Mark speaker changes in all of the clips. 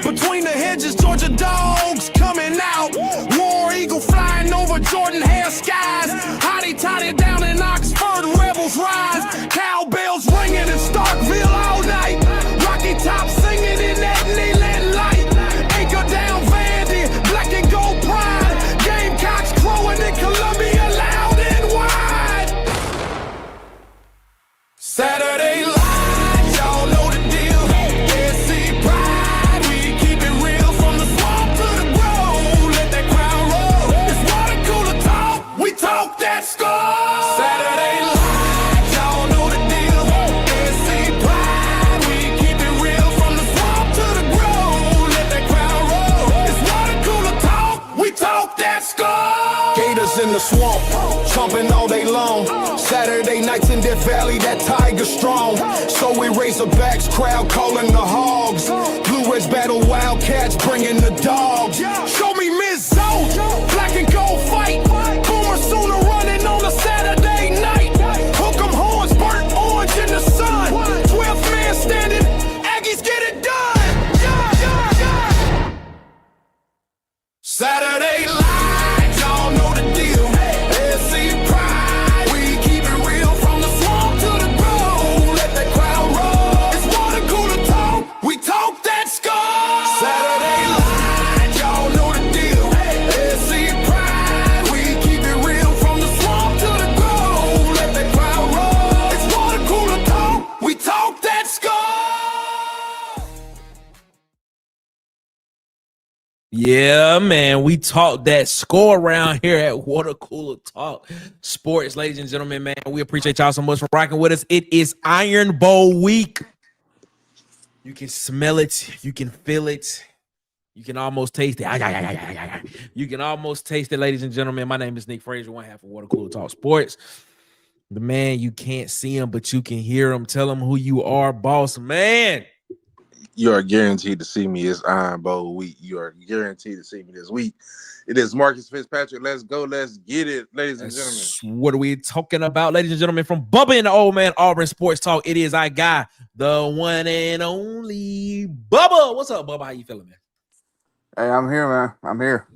Speaker 1: Between the hedges, Georgia dogs coming out. War Eagle flying over Jordan hair skies. Hottie toddy down in Oxford, rebels rise. Cowbells ringing in Starkville all night. Rocky Top singing in that Neyland light. Anchor down Vandy, black and gold pride. Gamecocks crowing in Columbia loud and wide. Saturday light, y'all know the deal. SC pride, we keep it real from the swamp to the grove. Let that crowd roll. It's water cooler talk, we talk that score. Saturday light, y'all know the deal. SC pride, we keep it real from the swamp to the grove. Let that crowd roll. It's water cooler talk, we talk that score. Gators in the swamp, chomping all day long. Saturday nights in Death Valley, that tiger strong. So we Razorbacks, crowd calling the hogs. Blue Reds battle Wildcats, bringing the dogs. Show me Miss Zoe, black and gold fight. Boomer Sooner running on a Saturday night. Hook 'em horns, burnt orange in the sun. 12th man standing, Aggies get it done. Saturday light, y'all know the deal. SC pride, we keep it real from the swamp to the grove. Let that crowd roll. It's water cooler talk, we talk that score. Saturday light, y'all know the deal. SC pride, we keep it real from the swamp to the grove. Let that crowd roll. It's water cooler talk, we talk that score.
Speaker 2: Yeah, man, we talk that score around here at Water Cooler Talk Sports, ladies and gentlemen, man. We appreciate y'all so much for rocking with us. It is Iron Bowl week. You can smell it, you can feel it, you can almost taste it. You can almost taste it, ladies and gentlemen. My name is Nick Frazier, one half of Water Cooler Talk Sports. The man, you can't see him, but you can hear him. Tell him who you are, boss man.
Speaker 3: You are guaranteed to see me. It's Iron Bowl week. You are guaranteed to see me this week. It is Marcus Fitzpatrick. Let's go. Let's get it, ladies and gentlemen.
Speaker 2: What are we talking about, ladies and gentlemen? From Bubba and the Old Man Auburn Sports Talk, it is our guy, the one and only Bubba. What's up, Bubba? How you feeling, man?
Speaker 4: Hey, I'm here, man. I'm here.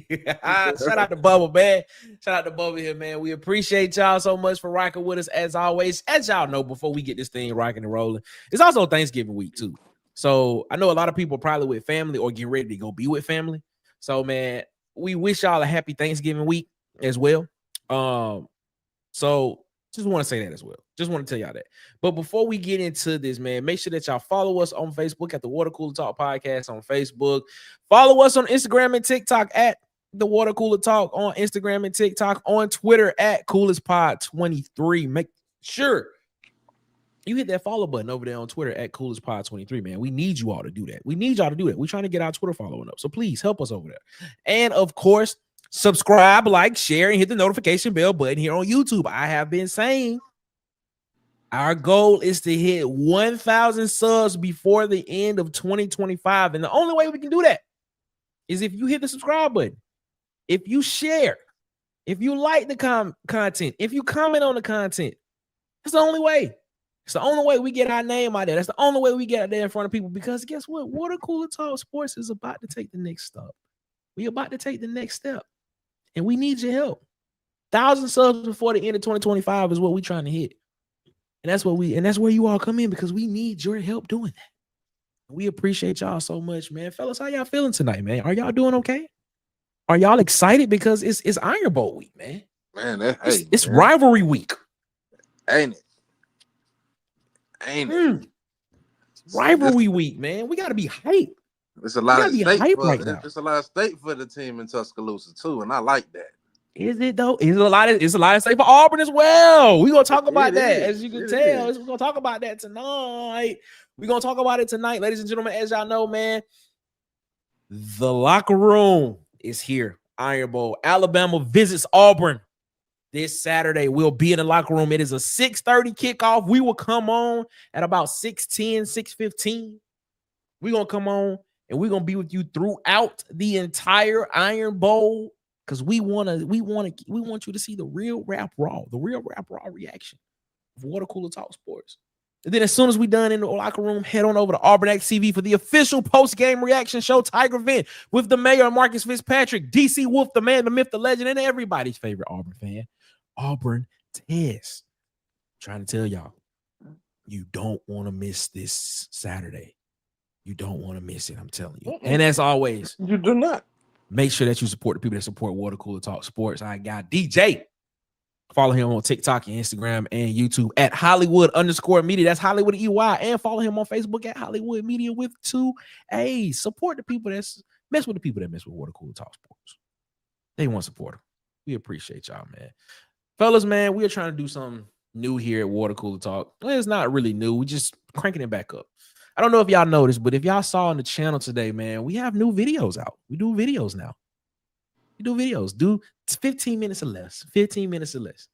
Speaker 2: Shout out to Bubba, man. Shout out to Bubba here, man. We appreciate y'all so much for rocking with us as always. As y'all know, before we get this thing rocking and rolling, it's also Thanksgiving week too. So I know a lot of people probably with family or getting ready to go be with family. So, man, we wish y'all a happy Thanksgiving week as well. So just want to say that as well. Just want to tell y'all that. But before we get into this, man, make sure that y'all follow us on Facebook at the Water Cooler Talk Podcast on Facebook. Follow us on Instagram and TikTok at the Water Cooler Talk on Instagram and TikTok, on Twitter at CoolestPod23. Make sure you hit that follow button over there on Twitter at CoolestPod23, man. We need you all to do that. We need y'all to do that. We're trying to get our Twitter following up. So please help us over there. And of course, subscribe, like, share, and hit the notification bell button here on YouTube. I have been saying our goal is to hit 1,000 subs before the end of 2025. And the only way we can do that is if you hit the subscribe button, if you share, if you like the content, if you comment on the content. That's the only way. It's the only way we get our name out there. That's the only way we get out there in front of people, because guess what? Water Cooler Talk Sports is about to take the next step. We're about to take the next step, and we need your help. 1,000 subs before the end of 2025 is what we're trying to hit. And that's where you all come in, because we need your help doing that. We appreciate y'all so much, man. Fellas, how y'all feeling tonight, man? Are y'all doing okay? Are y'all excited? Because it's Iron Bowl week, man.
Speaker 3: Man,
Speaker 2: it's rivalry week.
Speaker 3: Ain't it? Ain't it?
Speaker 2: Rivalry week, man. We gotta be hyped.
Speaker 3: It's a lot of
Speaker 2: stake
Speaker 3: stake for
Speaker 2: right now.
Speaker 3: It's a lot of stake for the team in Tuscaloosa too, and I like that.
Speaker 2: Is it though? It's a lot to say for Auburn as well. We're gonna talk about that. As you can tell, we're gonna talk about that tonight. We're gonna talk about it tonight, ladies and gentlemen. As y'all know, man, the locker room is here. Iron Bowl. Alabama visits Auburn this Saturday. We'll be in the locker room. It is a 6:30 kickoff. We will come on at about 6:10, 6:15. We're gonna come on and we're gonna be with you throughout the entire Iron Bowl. Because we want you to see the real rap raw reaction of Water Cooler Talk Sports. And then as soon as we done in the locker room, head on over to Auburn X TV for the official post-game reaction show, Tiger Vent, with the mayor, Marcus Fitzpatrick, DC Wolf, the man, the myth, the legend, and everybody's favorite Auburn fan, Auburn Tez. Trying to tell y'all, you don't want to miss this Saturday. You don't want to miss it, I'm telling you. And as always,
Speaker 3: You do not.
Speaker 2: make sure that you support the people that support Water Cooler Talk Sports. I got DJ. Follow him on TikTok and Instagram and YouTube at Hollywood_media. That's Hollywood EY. And follow him on Facebook at Hollywood Media with 2 A's. Support the people that mess with the people that mess with Water Cooler Talk Sports. They want to support them. We appreciate y'all, man. Fellas, man, we are trying to do something new here at Water Cooler Talk. Well, it's not really new. We're just cranking it back up. I don't know if y'all noticed, but if y'all saw on the channel today, man, we have new videos out. We do videos now. We do videos. Do 15 minutes or less. 15 minutes or less.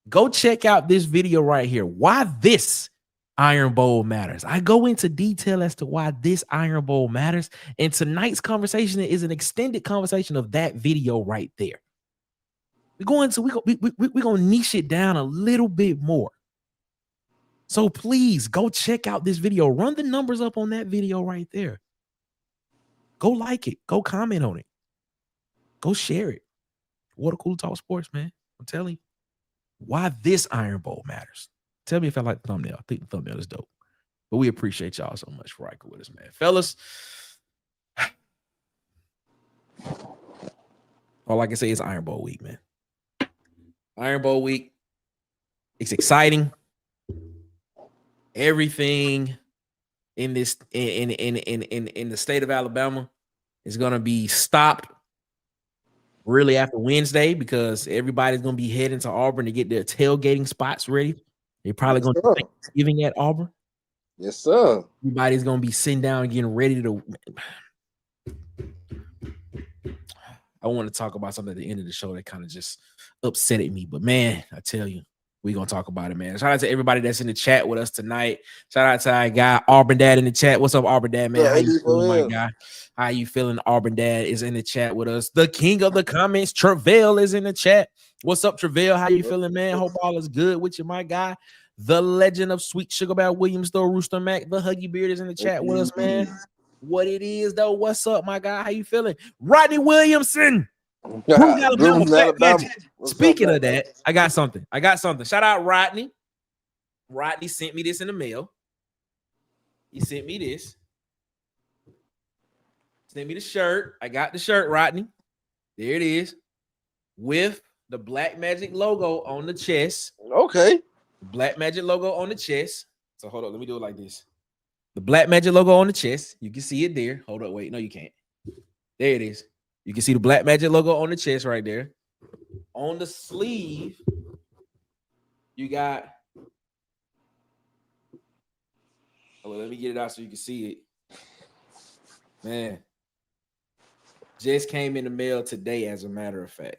Speaker 2: Go check out this video right here. Why this Iron Bowl matters. I go into detail as to why this Iron Bowl matters. And tonight's conversation is an extended conversation of that video right there. We're going to niche it down a little bit more. So please go check out this video. Run the numbers up on that video right there. Go like it. Go comment on it. Go share it. Water Cooler Talk Sports, man. I'm telling you why this Iron Bowl matters. Tell me if I like the thumbnail. I think the thumbnail is dope. But we appreciate y'all so much for rocking with us, man. Fellas, all I can say is Iron Bowl week, man. Iron Bowl week. It's exciting. Everything in this in the state of Alabama is gonna be stopped really after Wednesday because everybody's gonna be heading to Auburn to get their tailgating spots ready. They're probably gonna do Thanksgiving at Auburn.
Speaker 3: Yes, sir.
Speaker 2: Everybody's gonna be sitting down and getting ready to. I want to talk about something at the end of the show that kind of just upsetted me, but man, I tell you. We're going to talk about it, man. Shout out to everybody that's in the chat with us tonight. Shout out to our guy, Auburn Dad, in the chat. What's up, Auburn Dad, man? How you feeling, my guy? How you feeling? Auburn Dad is in the chat with us. The king of the comments, Travell, is in the chat. What's up, Travell? How you feeling, man? Hope all is good with you, my guy. The legend of Sweet Sugar Bear Williams, though, Rooster Mac, the Huggy Beard is in the chat with us, man. What it is, though? What's up, my guy? How you feeling? Rodney Williamson. Alabama. Speaking of that, I got something. Shout out Rodney. Rodney sent me this in the mail. He sent me this. Sent me the shirt. I got the shirt, Rodney. There it is. With the Black Magic logo on the chest.
Speaker 3: Okay.
Speaker 2: Black Magic logo on the chest. So hold on. Let me do it like this. The Black Magic logo on the chest. You can see it there. Hold up. Wait. No, you can't. There it is. You can see the Black Magic logo on the chest right there. On the sleeve, you got. Oh, let me get it out so you can see it. Man, just came in the mail today, as a matter of fact.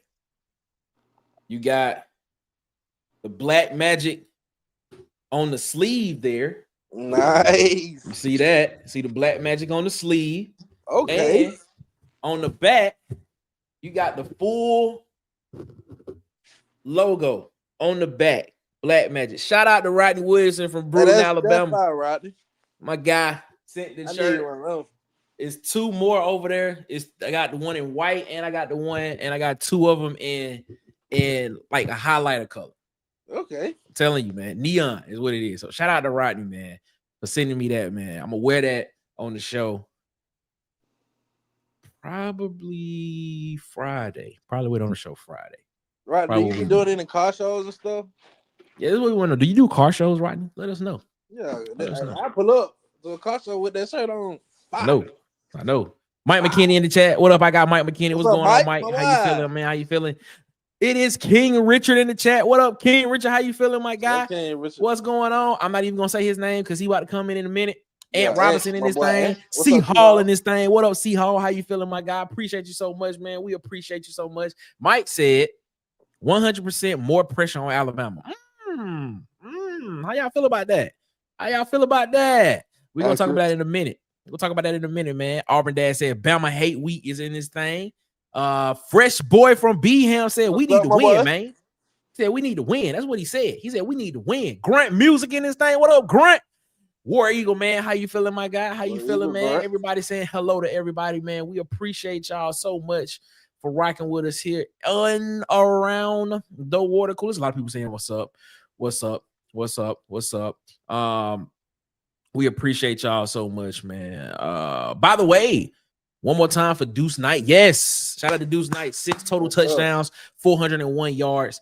Speaker 2: You got the Black Magic on the sleeve there.
Speaker 3: Nice.
Speaker 2: You see that? See the Black Magic on the sleeve.
Speaker 3: Okay.
Speaker 2: And on the back, you got the full logo on the back. Black Magic. Shout out to Rodney Williamson from Brewton, Alabama.
Speaker 3: That's fine, Rodney.
Speaker 2: My guy sent the shirt. It's 2 more over there. I got the one in white, and I got the one, and I got 2 of them in like a highlighter color.
Speaker 3: Okay.
Speaker 2: I'm telling you, man. Neon is what it is. So shout out to Rodney, man, for sending me that, man. I'm gonna wear that on the show. Probably Friday. Probably wait on the show Friday.
Speaker 3: Right. Do you be doing it in car shows and stuff?
Speaker 2: Yeah, this is what we want to do. Do you do car shows, Rodney? Let us know.
Speaker 3: Yeah. I pull up to a car show with that shirt on.
Speaker 2: I know. Mike McKinney in the chat. What up? I got Mike McKinney. What's going on, Mike? How you feeling, man? How you feeling? It is King Richard in the chat. What up, King Richard? How you feeling, my guy?
Speaker 3: Okay, Richard.
Speaker 2: What's going on? I'm not even gonna say his name because he about to come in a minute.
Speaker 3: Yeah,
Speaker 2: Ant Robinson in
Speaker 3: my
Speaker 2: this
Speaker 3: boy
Speaker 2: thing.
Speaker 3: Ant. What's
Speaker 2: C
Speaker 3: up,
Speaker 2: Hall
Speaker 3: C-Hall?
Speaker 2: in this thing. What up, C Hall? How you feeling, my guy? Appreciate you so much, man. We appreciate you so much. Mike said 100% more pressure on Alabama. How y'all feel about that? How y'all feel about that? We're gonna talk about that in a minute. We'll talk about that in a minute, man. Auburn dad said Bama hate week is in this thing. Fresh boy from Beham said we need to win, man. He said we need to win. That's what he said. He said we need to win. Grunt music in this thing. What up, Grunt? War Eagle, man. How you feeling, my guy? How you feeling, man? Grunt. Everybody saying hello to everybody, man. We appreciate y'all so much for rocking with us here and around the water cooler. There's a lot of people saying what's up, what's up, what's up, what's up. We appreciate y'all so much, man. By the way, one more time for Deuce Knight. Yes, shout out to Deuce Knight. 6 total touchdowns, 401 yards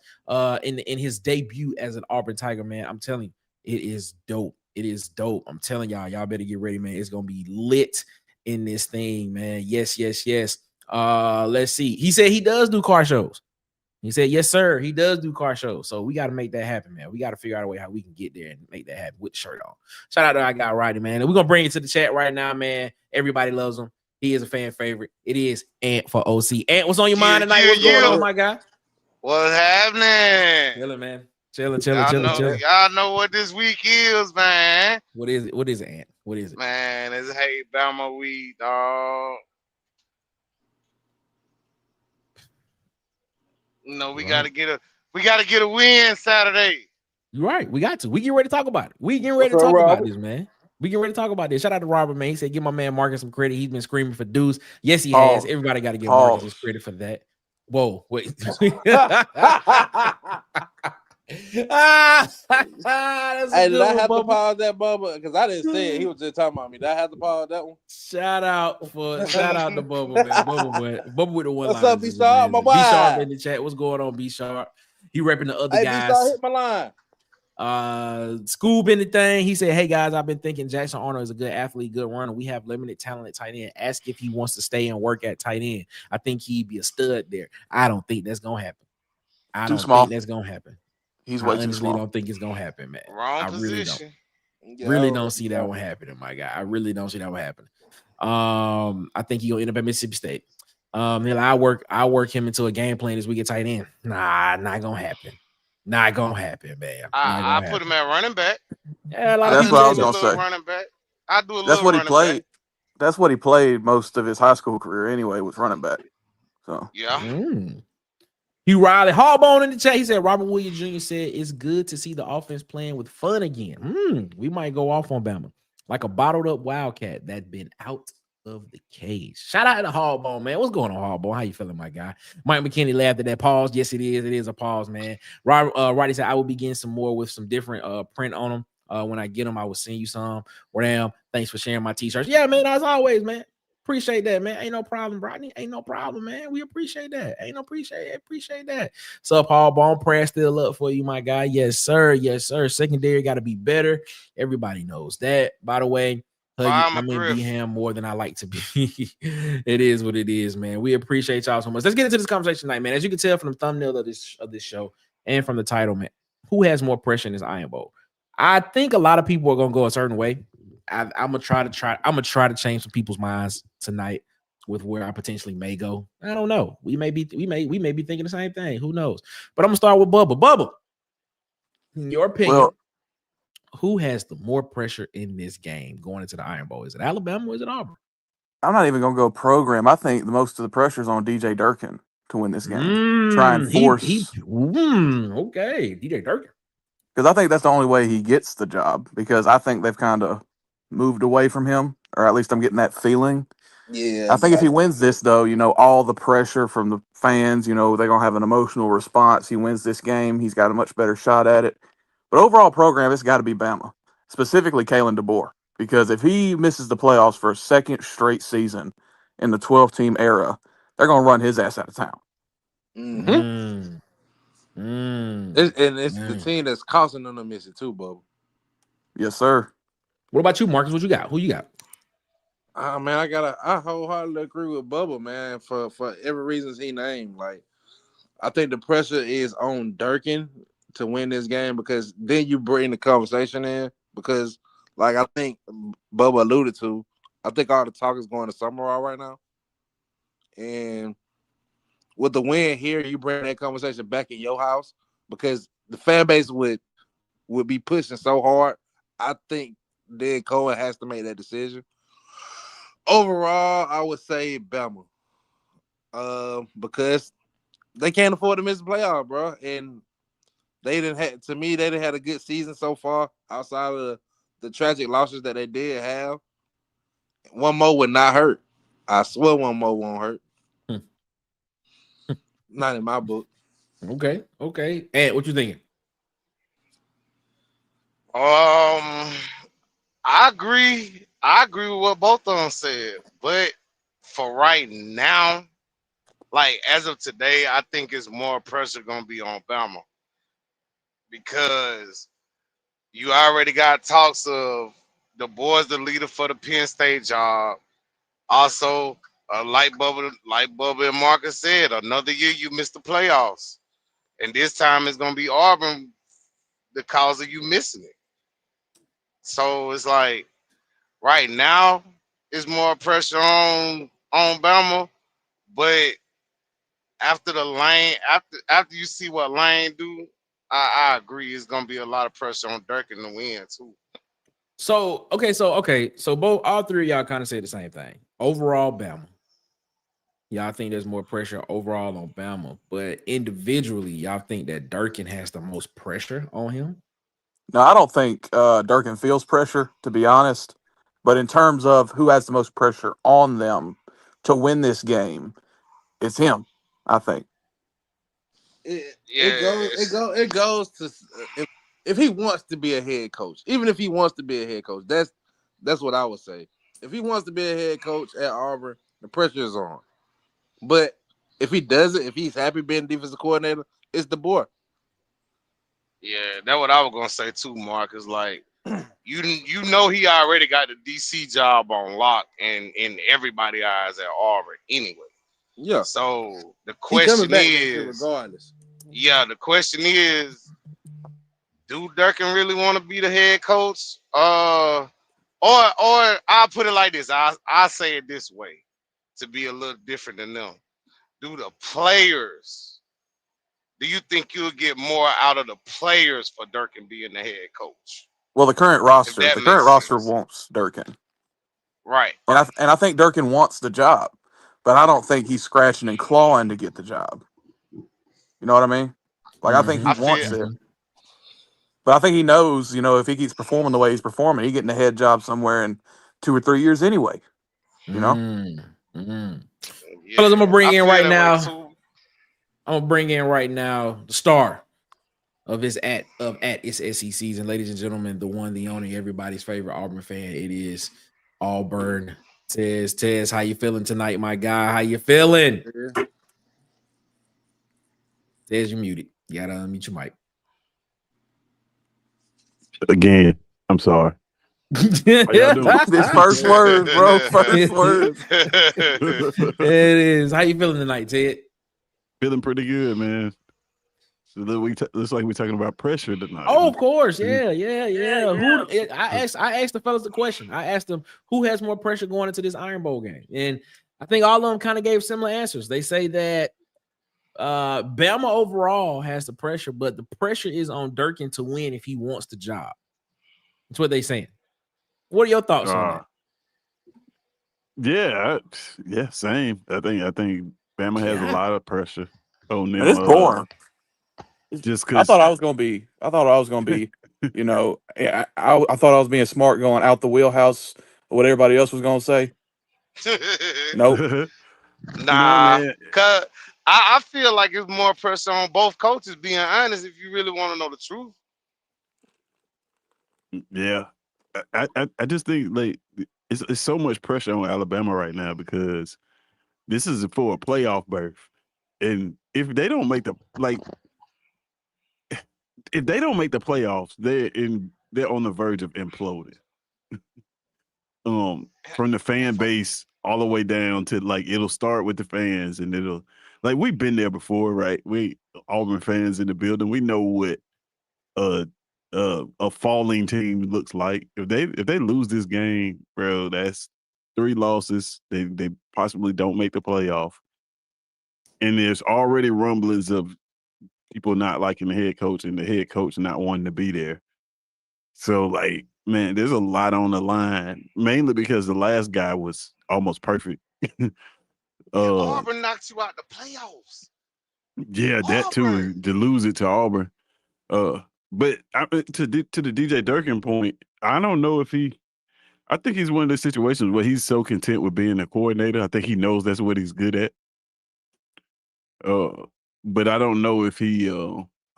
Speaker 2: in his debut as an Auburn Tiger, man. I'm telling you, it is dope. It is dope. I'm telling y'all better get ready, man. It's gonna be lit in this thing, man. Yes. Let's see. He said he does do car shows. He said, yes, sir. He does do car shows. So we got to make that happen, man. We got to figure out a way how we can get there and make that happen with the shirt on. Shout out to our guy, Rodney, man. And we're going to bring it to the chat right now, man. Everybody loves him. He is a fan favorite. It is Ant for OC. Ant, what's on your mind tonight? What's going on, my guy?
Speaker 5: What's happening?
Speaker 2: Chilling, man. Chilling.
Speaker 5: Y'all know what this week is, man.
Speaker 2: What is it? What is it, Ant? What is it?
Speaker 5: Man, it's hate Bama week, dog. You know, we gotta get a win Saturday.
Speaker 2: You're right. We got to. We get ready to talk about it. We getting ready to talk about this, man. We get ready to talk about this. Shout out to Robert, man. He said, give my man Marcus some credit. He's been screaming for Deuce. Yes, he has. Everybody got to give Marcus his credit for that. Whoa, wait.
Speaker 3: Hey, did I have to pause that, Bubba? Because I didn't say it. He was just talking about me. Did I have to pause that one?
Speaker 2: Shout out to Bubba, man. Bubba with the one.
Speaker 3: What's up, B-Sharp? My boy.
Speaker 2: B-Sharp in the chat. What's going on, B-Sharp? He repping the other guys.
Speaker 3: B-Sharp hit my line.
Speaker 2: Scoob in the thing. He said, hey guys, I've been thinking Jackson Arnold is a good athlete, good runner. We have limited talent at tight end. Ask if he wants to stay and work at tight end. I think he'd be a stud there. I don't think that's gonna happen. I don't think that's gonna happen.
Speaker 4: He's way too small.
Speaker 2: I don't think it's gonna happen, man.
Speaker 5: Wrong position.
Speaker 2: Really don't see that one happening, my guy. I really don't see that one happening. I think he'll end up at Mississippi State. I work him into a game plan as we get tight end. Nah, not gonna happen. Not gonna happen, man.
Speaker 5: I put him at running back.
Speaker 2: Yeah,
Speaker 4: that's what I was gonna say.
Speaker 5: Running back. I do a little.
Speaker 4: That's what he played.
Speaker 5: Back.
Speaker 4: That's what he played most of his high school career anyway, was running back. So
Speaker 5: yeah.
Speaker 2: He Riley Harbone in the chat. He said Robert Williams Jr. said it's good to see the offense playing with fun again. We might go off on Bama like a bottled up Wildcat that's been out of the cage. Shout out to Harbone, man. What's going on, Harbone? How you feeling, my guy? Mike McKinney laughed at that pause. Yes, it is. It is a pause, man. Roddy said I will be getting some more with some different print on them. When I get them, I will send you some. Damn, thanks for sharing my t-shirts. Yeah, man, as always, man. Appreciate that, man. Ain't no problem, Rodney. Ain't no problem, man. We appreciate that. Appreciate that. So, Paul Bone, prayer still up for you, my guy. Yes, sir. Yes, sir. Secondary got to be better. Everybody knows that. By the way, I'm in B-Ham more than I like to be. It is what it is, man. We appreciate y'all so much. Let's get into this conversation tonight, man. As you can tell from the thumbnail of this show and from the title, man, who has more pressure in this Iron Bowl? I think a lot of people are gonna go a certain way. I'm gonna try to change some people's minds tonight with where I potentially may go. I don't know. We may be thinking the same thing. Who knows? But I'm gonna start with Bubba. Bubba, in your opinion, who has the more pressure in this game going into the Iron Bowl? Is it Alabama or is it Auburn?
Speaker 4: I'm not even gonna go program. I think most of the pressure is on DJ Durkin to win this game. Try and force.
Speaker 2: Okay, DJ Durkin.
Speaker 4: Because I think that's the only way he gets the job. Because I think they've kind of moved away from him, or at least I'm getting that feeling.
Speaker 3: Yeah,
Speaker 4: I think if he wins this, though, all the pressure from the fans, they're gonna have an emotional response. He wins this game, he's got a much better shot at it. But overall program, it's got to be Bama, specifically Kalen DeBoer, because if he misses the playoffs for a second straight season in the 12-team era, they're gonna run his ass out of town.
Speaker 3: It's the team that's causing them to miss it too, Bubba.
Speaker 4: Yes, sir.
Speaker 2: What about you, Marcus? What you got? Who you got?
Speaker 3: Man, I wholeheartedly agree with Bubba, man, for every reason he named. Like, I think the pressure is on Durkin to win this game because then you bring the conversation in because, like I think Bubba alluded to, I think all the talk is going to Summerall right now, and with the win here, you bring that conversation back in your house because the fan base would be pushing so hard. I think Dan Cohen has to make that decision. Overall, I would say Bama, because they can't afford to miss the playoff, bro, and they didn't have. To me, they didn't have a good season so far outside of the tragic losses that they did have. One more would not hurt. I swear, one more won't hurt. Not in my book.
Speaker 2: Okay. Ed, what you thinking?
Speaker 5: I agree. I agree with what both of them said, but for right now, like as of today, I think it's more pressure gonna be on Bama because you already got talks of the boys, the leader for the Penn State job. Also, like Bubba and Marcus said, another year you missed the playoffs, and this time it's gonna be Auburn the cause of you missing it. So it's like right now it's more pressure on Bama, but after the Lane, after you see what Lane do, I agree it's gonna be a lot of pressure on Durkin to win too.
Speaker 2: So both all three of y'all kind of say the same thing. Overall, Bama. Y'all think there's more pressure overall on Bama, but individually, y'all think that Durkin has the most pressure on him?
Speaker 4: No, I don't think Durkin feels pressure, to be honest. But in terms of who has the most pressure on them to win this game, it's him, I think.
Speaker 3: It goes to if he wants to be a head coach, even if he wants to be a head coach, that's what I would say. If he wants to be a head coach at Auburn, the pressure is on. But if he doesn't, if he's happy being defensive coordinator, it's the boy.
Speaker 5: Yeah, that's what I was gonna say too, Mark. Is like you know he already got the DC job on lock and in everybody's eyes at Auburn anyway.
Speaker 3: Yeah.
Speaker 5: So the
Speaker 3: He coming
Speaker 5: question
Speaker 3: back next year
Speaker 5: is,
Speaker 3: regardless.
Speaker 5: yeah, the question is, do Durkin really want to be the head coach? Or I'll put it like this. I say it this way to be a little different than them. Do the players? Do you think you'll get more out of the players for Durkin being the head coach?
Speaker 4: Well, the current
Speaker 5: If
Speaker 4: roster
Speaker 5: that makes sense.
Speaker 4: wants Durkin,
Speaker 5: Right.
Speaker 4: and I think Durkin wants the job, but I don't think he's scratching and clawing to get the job. You know what I mean? Like I think he
Speaker 5: I feel
Speaker 4: wants it, but I think he knows, if he keeps performing the way he's performing, he's getting a head job somewhere in 2 or 3 years anyway. You know?
Speaker 2: Yeah,
Speaker 5: yeah,
Speaker 2: I'm gonna bring
Speaker 5: I
Speaker 2: in
Speaker 5: feel
Speaker 2: right
Speaker 5: that way
Speaker 2: now.
Speaker 5: too.
Speaker 2: I'm gonna bring in right now the star of its SEC season, ladies and gentlemen, the one, the only, everybody's favorite Auburn fan. It is Auburn. Tez, how you feeling tonight, my guy? How you feeling? Tez, you're muted. You gotta unmute your mic.
Speaker 6: Again, I'm sorry. How y'all doing?
Speaker 4: This first words, bro. First words.
Speaker 2: It is. How you feeling tonight, Ted?
Speaker 6: Feeling pretty good, man. So looks like we're talking about pressure tonight.
Speaker 2: Oh, of course. Yeah. I asked the fellas the question. I asked them who has more pressure going into this Iron Bowl game. And I think all of them kind of gave similar answers. They say that Bama overall has the pressure, but the pressure is on Durkin to win if he wants the job. That's what they're saying. What are your thoughts on
Speaker 6: that? Yeah, same. I think Bama has a lot of pressure on them.
Speaker 4: It's boring.
Speaker 6: Just
Speaker 4: I
Speaker 6: because
Speaker 4: thought I was gonna be, I thought I was being smart going out the wheelhouse of what everybody else was gonna say. Nope.
Speaker 5: Nah,
Speaker 6: man.
Speaker 5: cause I feel like it's more pressure on both coaches. Being honest, if you really want to know the truth.
Speaker 6: Yeah, I just think like it's so much pressure on Alabama right now because this is for a playoff berth, and if they don't make the playoffs, they're on the verge of imploding. From the fan base all the way down to it'll start with the fans and it'll like we've been there before, right? We Auburn fans in the building. We know what a a falling team looks like. If they lose this game, bro, that's 3 losses. They possibly don't make the playoff. And there's already rumblings of people not liking the head coach and the head coach not wanting to be there. So, like, man, there's a lot on the line, mainly because the last guy was almost perfect.
Speaker 5: And
Speaker 6: uh,
Speaker 5: Auburn knocks you out the playoffs.
Speaker 6: yeah, that too,
Speaker 5: Auburn.
Speaker 6: and to lose it to Auburn. But to the DJ Durkin point, I don't know if he. I think he's one of those situations where he's so content with being a coordinator. I think he knows that's what he's good at. But I don't know if he. I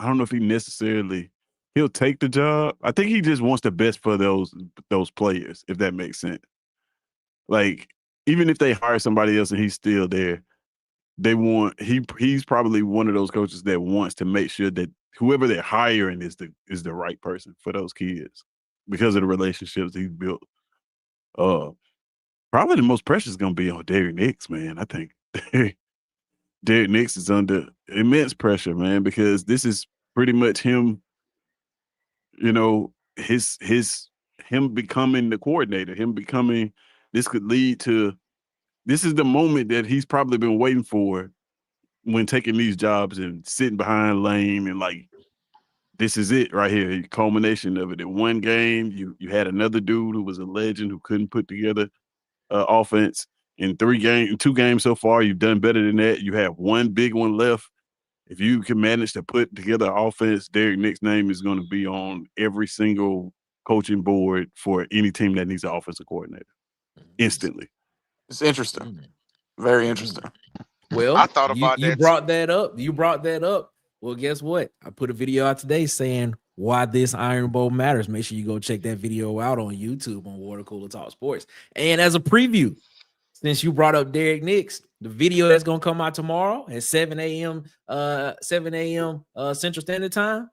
Speaker 6: don't know if he necessarily he'll take the job. I think he just wants the best for those players, if that makes sense. Like, even if they hire somebody else and he's still there, he's probably one of those coaches that wants to make sure that whoever they're hiring is the right person for those kids because of the relationships he's built. Probably the most pressure is gonna be on Derrick Nix, man. I think Derrick Nix is under immense pressure, man, because this is pretty much him, him becoming the coordinator, him becoming this could lead to this is the moment that he's probably been waiting for when taking these jobs and sitting behind Lane and like this is it right here, culmination of it. In one game, you had another dude who was a legend who couldn't put together offense. In 2 games so far, you've done better than that. You have one big one left. If you can manage to put together offense, Derrick Nix's name is going to be on every single coaching board for any team that needs an offensive coordinator instantly.
Speaker 4: It's interesting. Very interesting.
Speaker 2: Well,
Speaker 5: I thought
Speaker 2: you
Speaker 5: about that
Speaker 2: brought
Speaker 5: too.
Speaker 2: that up. You brought that up. Well, guess what? I put a video out today saying why this Iron Bowl matters. Make sure you go check that video out on YouTube on Water Cooler Talk Sports. And as a preview, since you brought up Derrick Nix, the video that's gonna come out tomorrow at 7 a.m. Central Standard Time.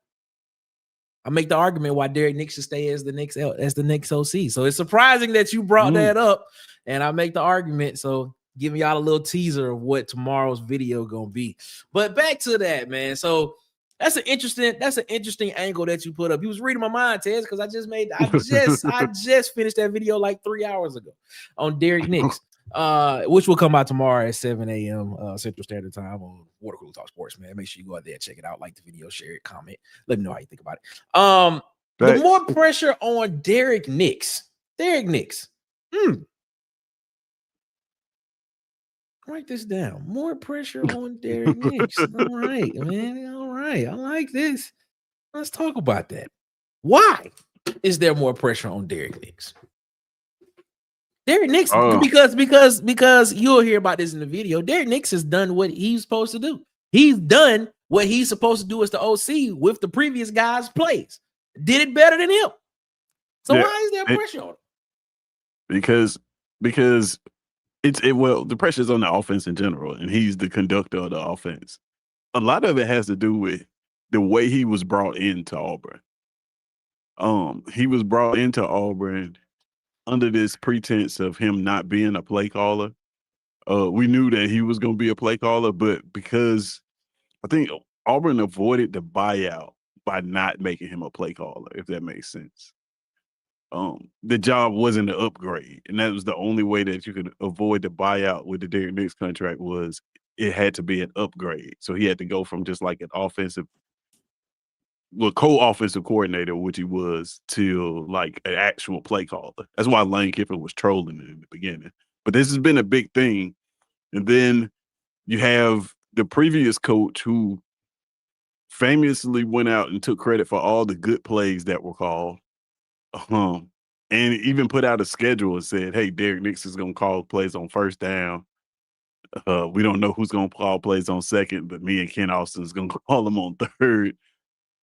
Speaker 2: I make the argument why Derrick Nix should stay as the Knicks OC. So it's surprising that you brought that up, and I make the argument. So giving y'all a little teaser of what tomorrow's video gonna be. But back to that, man. So that's an interesting angle that you put up. He was reading my mind, Tez, because I just finished that video like 3 hours ago on Derrick Nix. Which will come out tomorrow at 7 a.m. Central Standard Time on Water Cooler Talk Sports, man. Make sure you go out there and check it out, like the video, share it, comment, let me know how you think about it. The more pressure on Derrick Nix. Write this down. More pressure on Derrick Nix. All right, man. All right. I like this. Let's talk about that. Why is there more pressure on Derrick Nix? Derrick Nix, because you'll hear about this in the video. Derrick Nix has done what he's supposed to do. He's done what he's supposed to do as the OC with the previous guys' plays. Did it better than him. So why is there pressure on him?
Speaker 6: Because the pressure's on the offense in general, and he's the conductor of the offense. A lot of it has to do with the way he was brought into Auburn. He was brought into Auburn under this pretense of him not being a play caller. We knew that he was going to be a play caller, but because I think Auburn avoided the buyout by not making him a play caller, if that makes sense. The job wasn't an upgrade, and that was the only way that you could avoid the buyout with the Derrick Nix contract was it had to be an upgrade. So he had to go from just like an co-offensive coordinator, which he was, to like an actual play caller. That's why Lane Kiffin was trolling in the beginning. But this has been a big thing. And then you have the previous coach who famously went out and took credit for all the good plays that were called. And even put out a schedule and said, hey, Derrick Nix is going to call plays on first down. We don't know who's going to call plays on second, but me and Ken Austin is going to call them on third.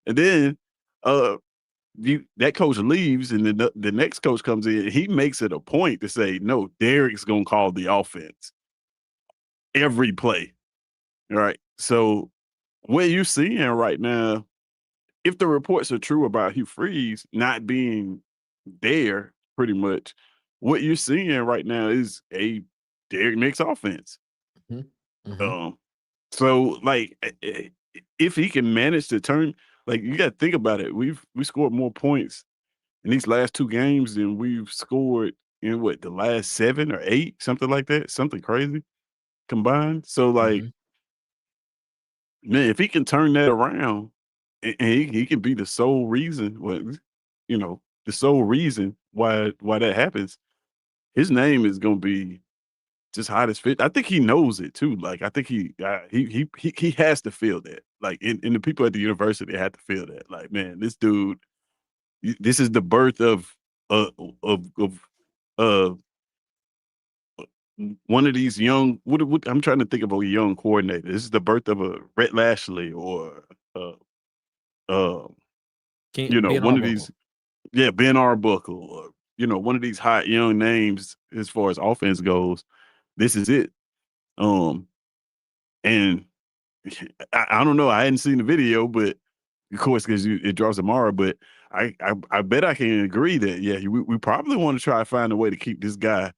Speaker 6: And then that coach leaves, and then the next coach comes in. He makes it a point to say, no, Derrick's going to call the offense every play. All right. So what you're seeing right now, if the reports are true about Hugh Freeze not being there, pretty much, what you're seeing right now is a Derrick Nix offense. So, like, if he can manage to turn, like, you got to think about it. We scored more points in these last 2 games than we've scored in the last 7 or 8, something like that, something crazy combined. So, like, man, if he can turn that around, and he can be the sole reason, the sole reason why that happens, his name is gonna be just hot as fit. I think he knows it too. Like, I think he has to feel that. Like, and the people at the university have to feel that. Like, man, this dude, this is the birth uh of uh one of these young. What I'm trying to think of a young coordinator. This is the birth of a Rhett Lashley or uh
Speaker 2: Ben
Speaker 6: one of
Speaker 2: Arbuckle.
Speaker 6: these, yeah, Ben Arbuckle, or one of these hot young names as far as offense goes. This is it. And I don't know. I hadn't seen the video, but of course, because it draws tomorrow. But I bet I can agree that we probably want to try to find a way to keep this guy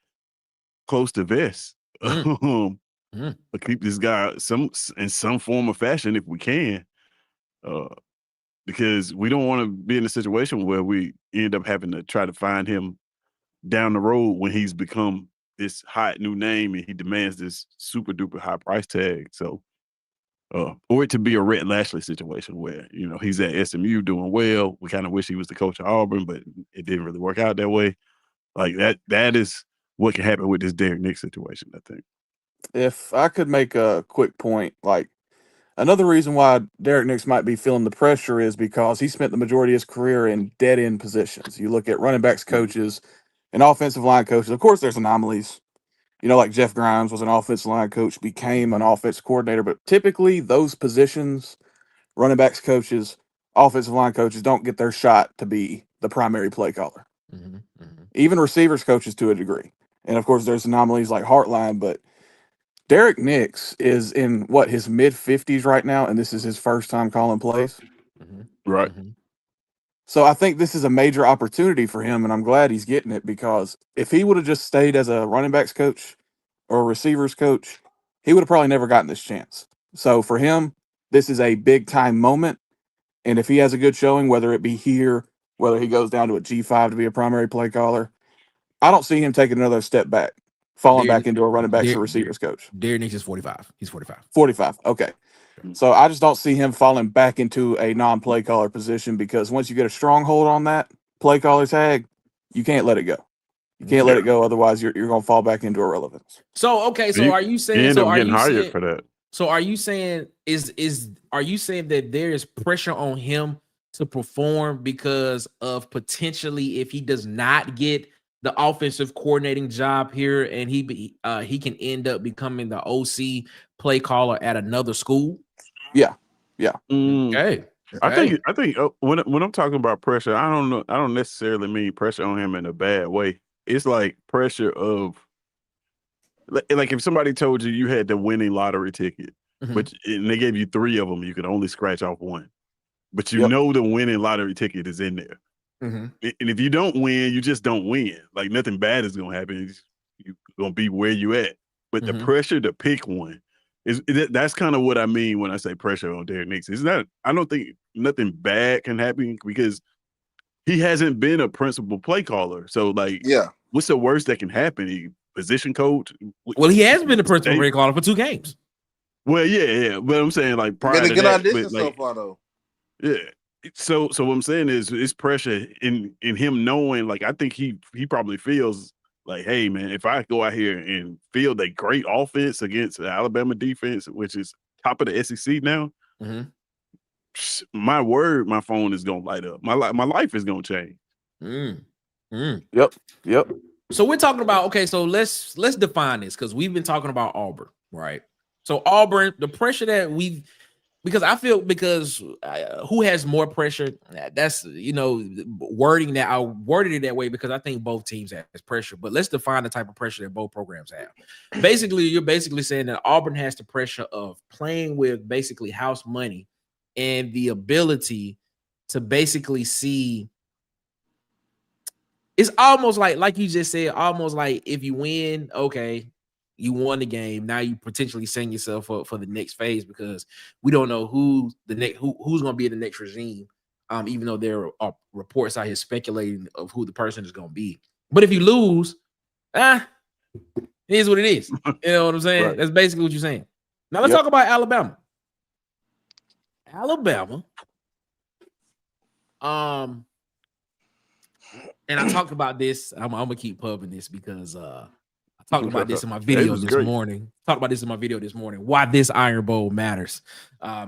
Speaker 6: close to vest. Or keep this guy in some form of fashion if we can, because we don't want to be in a situation where we end up having to try to find him down the road when he's become this hot new name and he demands this super duper high price tag. So, or it to be a Rhett Lashley situation where he's at SMU doing well. We kind of wish he was the coach of Auburn, but it didn't really work out that way. Like that is what can happen with this Derrick Nix situation, I think.
Speaker 4: If I could make a quick point, like another reason why Derrick Nix might be feeling the pressure is because he spent the majority of his career in dead end positions. You look at running backs coaches and offensive line coaches. Of course, there's anomalies. Like Jeff Grimes was an offensive line coach, became an offense coordinator, but typically those positions, running backs coaches, offensive line coaches, don't get their shot to be the primary play caller. Even receivers coaches to a degree. And of course, there's anomalies like Hartline, but Derrick Nix is in his mid 50s right now, and this is his first time calling plays.
Speaker 6: Right.
Speaker 4: So I think this is a major opportunity for him, and I'm glad he's getting it, because if he would have just stayed as a running backs coach or a receivers coach, he would have probably never gotten this chance. So for him, this is a big time moment. And if he has a good showing, whether it be here, whether he goes down to a G5 to be a primary play caller, I don't see him taking another step back, falling back into a running backs or receivers coach.
Speaker 2: Derrick Nix is 45. He's 45.
Speaker 4: 45. Okay. So I just don't see him falling back into a non-play caller position, because once you get a stronghold on that play caller tag, you can't let it go. You can't let it go. Otherwise, you're going to fall back into irrelevance.
Speaker 2: So, okay. So are you saying,
Speaker 6: end up getting hired for that?
Speaker 2: So are you saying, are you saying that there is pressure on him to perform because of potentially, if he does not get the offensive coordinating job here, and he can end up becoming the OC play caller at another school?
Speaker 4: Yeah.
Speaker 2: Okay.
Speaker 6: I think when I'm talking about pressure, I don't necessarily mean pressure on him in a bad way. It's like pressure of, like if somebody told you had the winning lottery ticket, and they gave you 3 of them, you could only scratch off 1, but the winning lottery ticket is in there. And if you don't win, you just don't win. Like, nothing bad is gonna happen. You're gonna be where you at. But the pressure to pick one that's kind of what I mean when I say pressure on Derrick Nix. It's not. I don't think nothing bad can happen, because he hasn't been a principal play caller. So, like, what's the worst that can happen? He position coach.
Speaker 2: Well, he has been the principal play caller for 2 games.
Speaker 6: Well, yeah. But I'm saying, like, prior to
Speaker 3: been a good
Speaker 6: that,
Speaker 3: audition
Speaker 6: so
Speaker 3: far, though.
Speaker 6: Yeah. So what I'm saying is, it's pressure in him knowing, like, I think he probably feels like, hey, man, if I go out here and field a great offense against the Alabama defense, which is top of the SEC now, my phone is gonna light up. My life is gonna change.
Speaker 4: Yep.
Speaker 2: So we're talking about, okay, so let's define this, because we've been talking about Auburn, right? So Auburn, the pressure that who has more pressure? That's wording that I worded it that way because I think both teams have pressure. But let's define the type of pressure that both programs have. Basically, you're basically saying that Auburn has the pressure of playing with basically house money and the ability to basically see. It's almost like you just said, almost like if you win, okay, You won the game. Now you potentially setting yourself up for the next phase because we don't know who's going to be in the next regime. Even though there are reports out here speculating of who the person is going to be. But if you lose, it is what it is. You know what I'm saying?
Speaker 4: Right.
Speaker 2: That's basically what you're saying. Now let's talk about Alabama. And I talked about this. I'm gonna keep pubbing this because I talked about this in my video this morning. Why this Iron Bowl matters.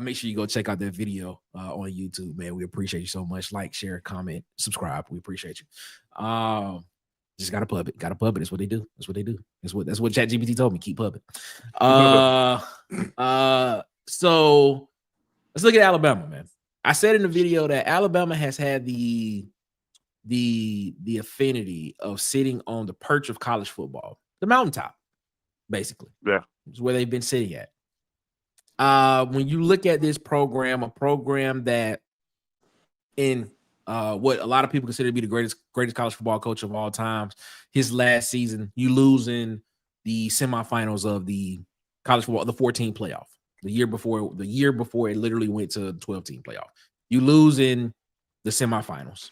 Speaker 2: Make sure you go check out that video on YouTube, man. We appreciate you so much. Like, share, comment, subscribe. We appreciate you. Just gotta pub it. That's what they do. That's what ChatGPT told me. Keep pubbing. So let's look at Alabama, man. I said in the video that Alabama has had the affinity of sitting on the perch of college football, the mountaintop, basically.
Speaker 6: Yeah,
Speaker 2: it's where they've been sitting at. When you look at this program, a program that in what a lot of people consider to be the greatest college football coach of all times, his last season, you lose in the semifinals of the college football, the 14 playoff. The year before it literally went to 12-team playoff. You lose in the semifinals.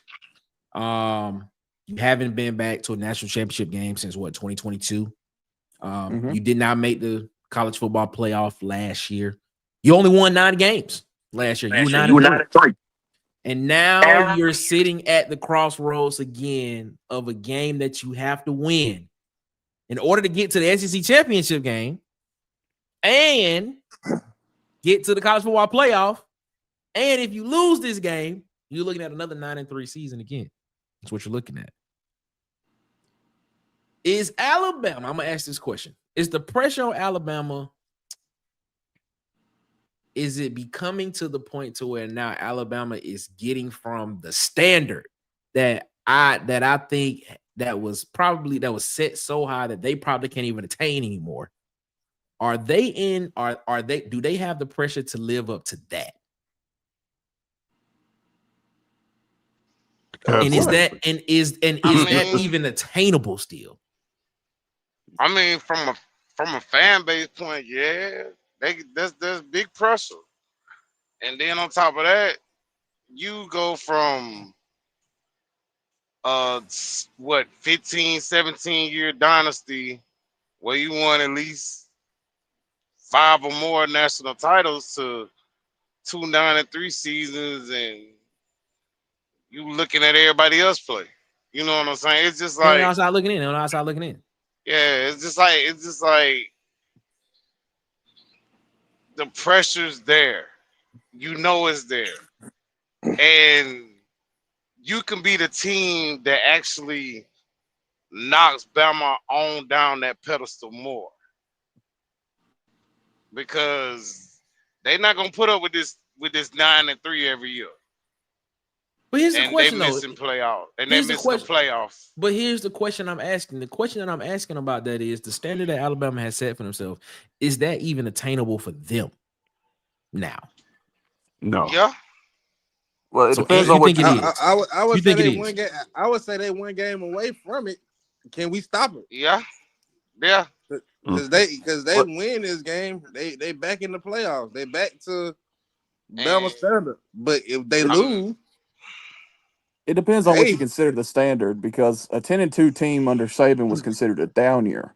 Speaker 2: You haven't been back to a national championship game since 2022. You did not make the college football playoff last year. You only won 9 games last year. You were 9-3. And now you're sitting at the crossroads again of a game that you have to win in order to get to the SEC championship game and get to the college football playoff. And if you lose this game, you're looking at another 9-3 season again. That's what you're looking at. Is Alabama, I'm going to ask this question. Is the pressure on Alabama, is it becoming to the point to where now Alabama is getting from the standard that I think that was set so high that they probably can't even attain anymore? Do they have the pressure to live up to that? And is that even attainable still?
Speaker 5: I mean, from a fan base point, yeah, there's big pressure. And then on top of that, you go from 15, 17 year dynasty where you won at least 5 or more national titles to 2 9-3 seasons, and you looking at everybody else play. You know what I'm saying? It's just like
Speaker 2: outside looking in.
Speaker 5: Yeah, it's just like the pressure's there. You know it's there. And you can be the team that actually knocks Bama on down that pedestal more. Because they're not gonna put up with this 9-3 every year.
Speaker 2: But here's the question,
Speaker 5: they missing playoff. And they missing the playoffs.
Speaker 2: But here's the question I'm asking. The question that I'm asking about that is the standard that Alabama has set for themselves. Is that even attainable for them now?
Speaker 6: No.
Speaker 5: Yeah.
Speaker 4: Well, it depends on what
Speaker 2: you think it is.
Speaker 3: I would say they one game. I would say they 1 game away from it. Can we stop it?
Speaker 5: Yeah. Yeah.
Speaker 3: Because they win this game, they back in the playoffs. They back to Bama standard. But if they lose,
Speaker 4: it depends on what you consider the standard, because a 10-2 team under Saban was considered a down year.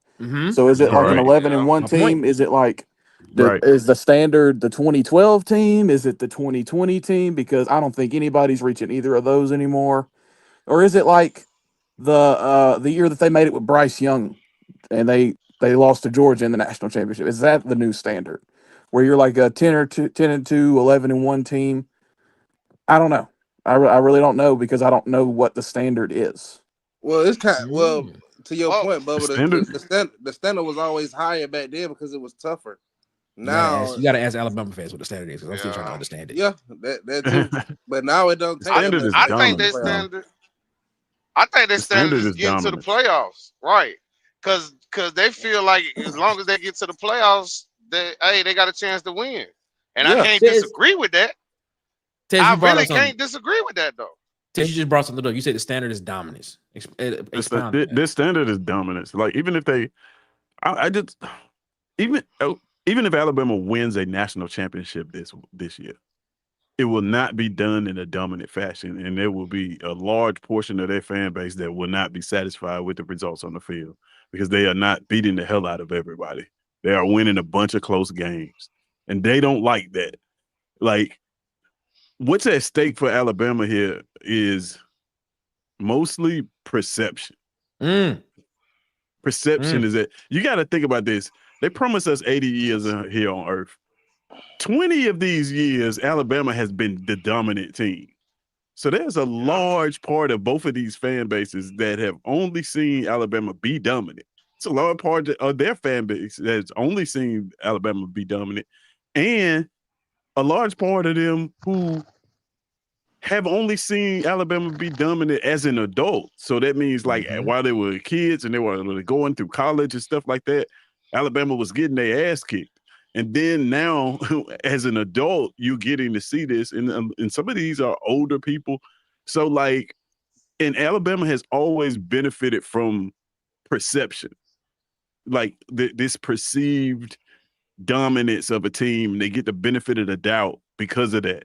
Speaker 4: So is it like an 11-1 team? Is it like is the standard the 2012 team? Is it the 2020 team? Because I don't think anybody's reaching either of those anymore. Or is it like the year that they made it with Bryce Young and they lost to Georgia in the national championship? Is that the new standard where you're like a 10-2, 11-1 team? I don't know. I really don't know, because I don't know what the standard is.
Speaker 3: Well, it's kind of, to your point, Bubba, the standard was always higher back then because it was tougher. Now
Speaker 2: you got to ask Alabama fans what the standard is, because I'm still trying to understand it.
Speaker 3: Yeah, that too. But now it don't take.
Speaker 5: I think their standard is getting to the playoffs, right? Because they feel like as long as they get to the playoffs, they got a chance to win, and I can't disagree with that. I really can't disagree with that, though.
Speaker 2: Tess, you just brought something up. You said the standard is dominance.
Speaker 6: This standard is dominance. Like, even if they I just even even if Alabama wins a national championship this year, it will not be done in a dominant fashion, and there will be a large portion of their fan base that will not be satisfied with the results on the field because they are not beating the hell out of everybody. They are winning a bunch of close games, and they don't like that. Like, what's at stake for Alabama here is mostly perception. Perception is that you got to think about this. They promised us 80 years here on earth. 20 of these years, Alabama has been the dominant team. So there's a large part of both of these fan bases that have only seen Alabama be dominant. It's a large part of their fan base that's only seen Alabama be dominant. And a large part of them who have only seen Alabama be dominant as an adult. So that means like while they were kids and they were going through college and stuff like that, Alabama was getting their ass kicked. And then now, as an adult, you're getting to see this. And some of these are older people. So like, and Alabama has always benefited from perception. Like this perceived dominance of a team, and they get the benefit of the doubt because of that.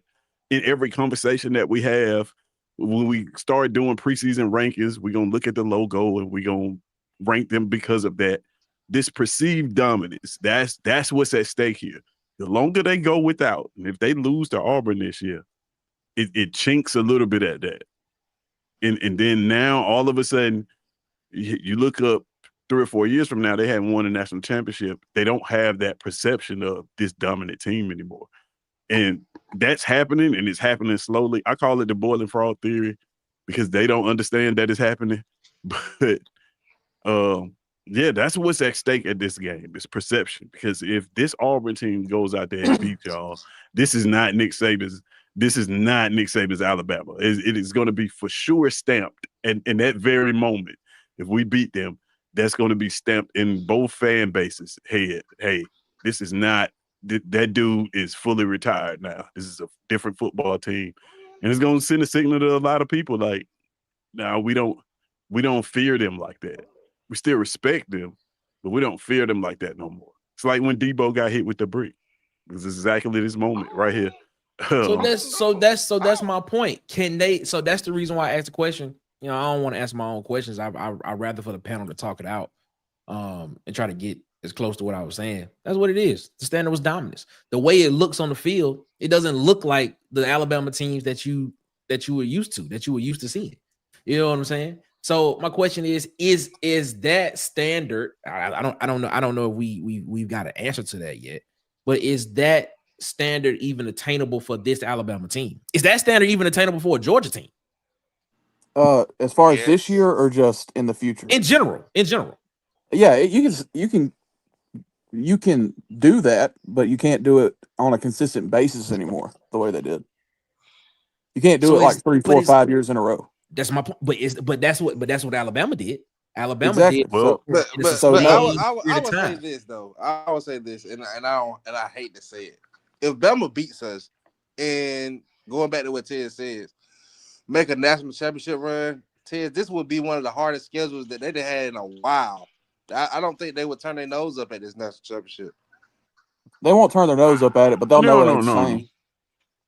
Speaker 6: In every conversation that we have, when we start doing preseason rankings, we're going to look at the logo and we're going to rank them because of that. This perceived dominance, that's what's at stake here. The longer they go without, and if they lose to Auburn this year, it chinks a little bit at that. And then now, all of a sudden, you look up 3 or 4 years from now, they haven't won a national championship. They don't have that perception of this dominant team anymore. And that's happening, and it's happening slowly. I call it the boiling frog theory because they don't understand that it's happening. But yeah, that's what's at stake at this game. It's perception. Because if this Auburn team goes out there and beats y'all, this is not Nick Saban's. This is not Nick Saban's Alabama. It is going to be for sure stamped. And in that very moment, if we beat them, that's going to be stamped in both fan bases' head. Hey, this is not. That dude is fully retired now. This is a different football team. And it's going to send a signal to a lot of people like, no, we don't fear them like that. We still respect them, but we don't fear them like that no more. It's like when Debo got hit with the brick. This is exactly this moment right here.
Speaker 2: So that's my point. Can they? So that's the reason why I asked the question. You know, I don't want to ask my own questions. I'd rather for the panel to talk it out, and try to get as close to what I was saying. That's what it is. The standard was dominance. The way it looks on the field, it doesn't look like the Alabama teams that you were used to seeing. You know what I'm saying? So my question is that standard? I don't know if we've got an answer to that yet. But is that standard even attainable for this Alabama team? Is that standard even attainable for a Georgia team?
Speaker 4: As far as this year or just in the future?
Speaker 2: In general.
Speaker 4: Yeah, you can do that, but you can't do it on a consistent basis anymore the way they did. You can't do it like 3, 4, 5 years in a row.
Speaker 2: That's my point. But that's what Alabama did. Alabama
Speaker 4: exactly.
Speaker 2: did.
Speaker 3: Well, but I would say this though. I would say this, and I hate to say it. If Bama beats us, and going back to what Ted says, make a national championship run, Ted, this would be one of the hardest schedules that they've had in a while. I don't think they would turn their nose up at this national championship.
Speaker 4: They won't turn their nose up at it, but they'll know it ain't the same.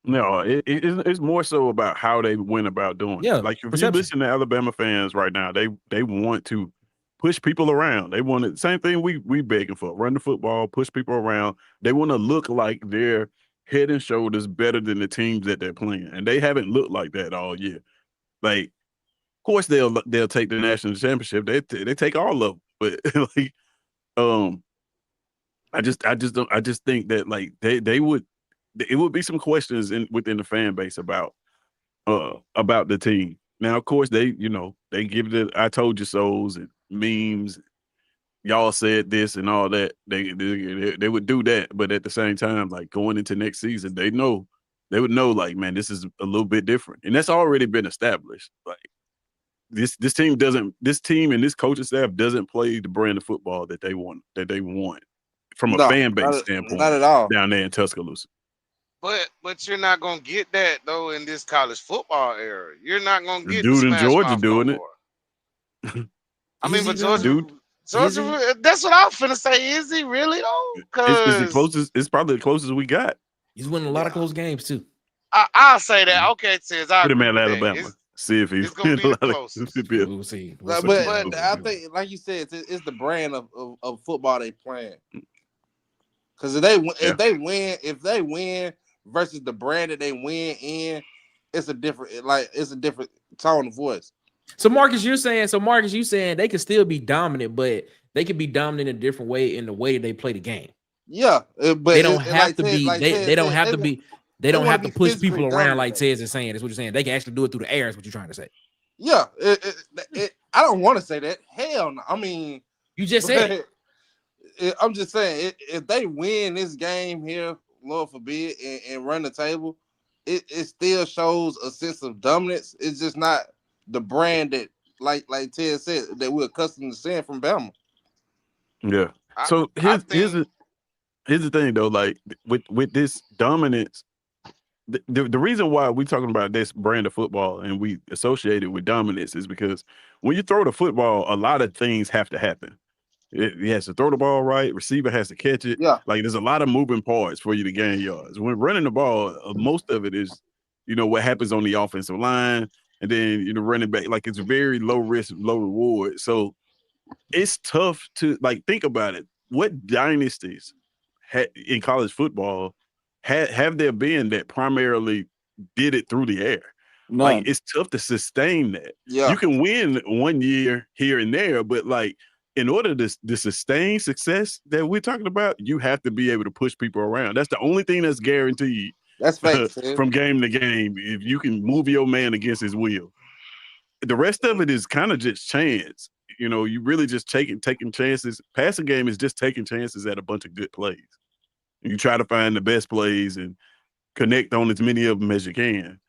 Speaker 6: No, it's more so about how they went about doing it. Like if you listen to Alabama fans right now, they want to push people around. They want the same thing we begging for: run the football, push people around. They want to look like they're head and shoulders better than the teams that they're playing, and they haven't looked like that all year. Like, of course they'll take the national championship. They take all of them, but like, I just think that like they would. It would be some questions within the fan base about the team. Now, of course, they give the "I told you so"s and memes. Y'all said this and all that. They would do that, but at the same time, like going into next season, they would know like, man, this is a little bit different, and that's already been established. Like this team and this coaching staff doesn't play the brand of football that they want from a fan base standpoint.
Speaker 3: Not at all
Speaker 6: down there in Tuscaloosa.
Speaker 5: But you're not gonna get that though in this college football era. You're not gonna get
Speaker 6: dude
Speaker 5: the
Speaker 6: in
Speaker 5: Smash
Speaker 6: Georgia
Speaker 5: Mouth
Speaker 6: doing
Speaker 5: no
Speaker 6: it.
Speaker 5: more. I mean, but Georgia, Georgia, that's what I was finna say. Is he really though?
Speaker 6: It's the
Speaker 5: Because
Speaker 6: closest. It's probably the closest we got.
Speaker 2: He's winning a lot of close games too.
Speaker 5: I'll say that. Okay, Tiz, I
Speaker 6: Put him
Speaker 5: agree
Speaker 6: at
Speaker 5: with that.
Speaker 6: Alabama. See if he's
Speaker 5: It's gonna be the closest.
Speaker 2: We'll see. We'll see.
Speaker 3: But I think, like you said, it's the brand of football they playing. Because if they win versus the brand that they win in, it's a different tone of voice.
Speaker 2: So Marcus, you saying they could still be dominant, but they could be dominant in a different way in the way they play the game.
Speaker 3: Yeah, but
Speaker 2: they don't have to be. They don't have to be. They don't have to push people around like Tez is saying. That's what you're saying. They can actually do it through the air. Is what you're trying to say.
Speaker 3: Yeah, I don't want to say that. Hell no. I mean,
Speaker 2: you just said
Speaker 3: it. I'm just saying if they win this game here, Lord forbid, and run the table, it still shows a sense of dominance. It's just not the brand that, like Ted said, that we're accustomed to seeing from Bama.
Speaker 6: Yeah. So here's the thing though. Like with this dominance, the reason why we're talking about this brand of football and we associate it with dominance is because when you throw the football, a lot of things have to happen. He has to throw the ball right. Receiver has to catch it.
Speaker 3: Yeah.
Speaker 6: Like there's a lot of moving parts for you to gain yards. When running the ball, most of it is, what happens on the offensive line, and then running back. Like it's very low risk, low reward. So it's tough to think about it. What dynasties in college football have there been that primarily did it through the air?
Speaker 4: None.
Speaker 6: Like it's tough to sustain that.
Speaker 3: Yeah.
Speaker 6: You can win 1 year here and there, but in order to sustain success that we're talking about, you have to be able to push people around. That's the only thing that's guaranteed.
Speaker 3: That's facts,
Speaker 6: from game to game. If you can move your man against his will, the rest of it is kind of just chance. You really just taking chances. Passing game is just taking chances at a bunch of good plays. You try to find the best plays and connect on as many of them as you can.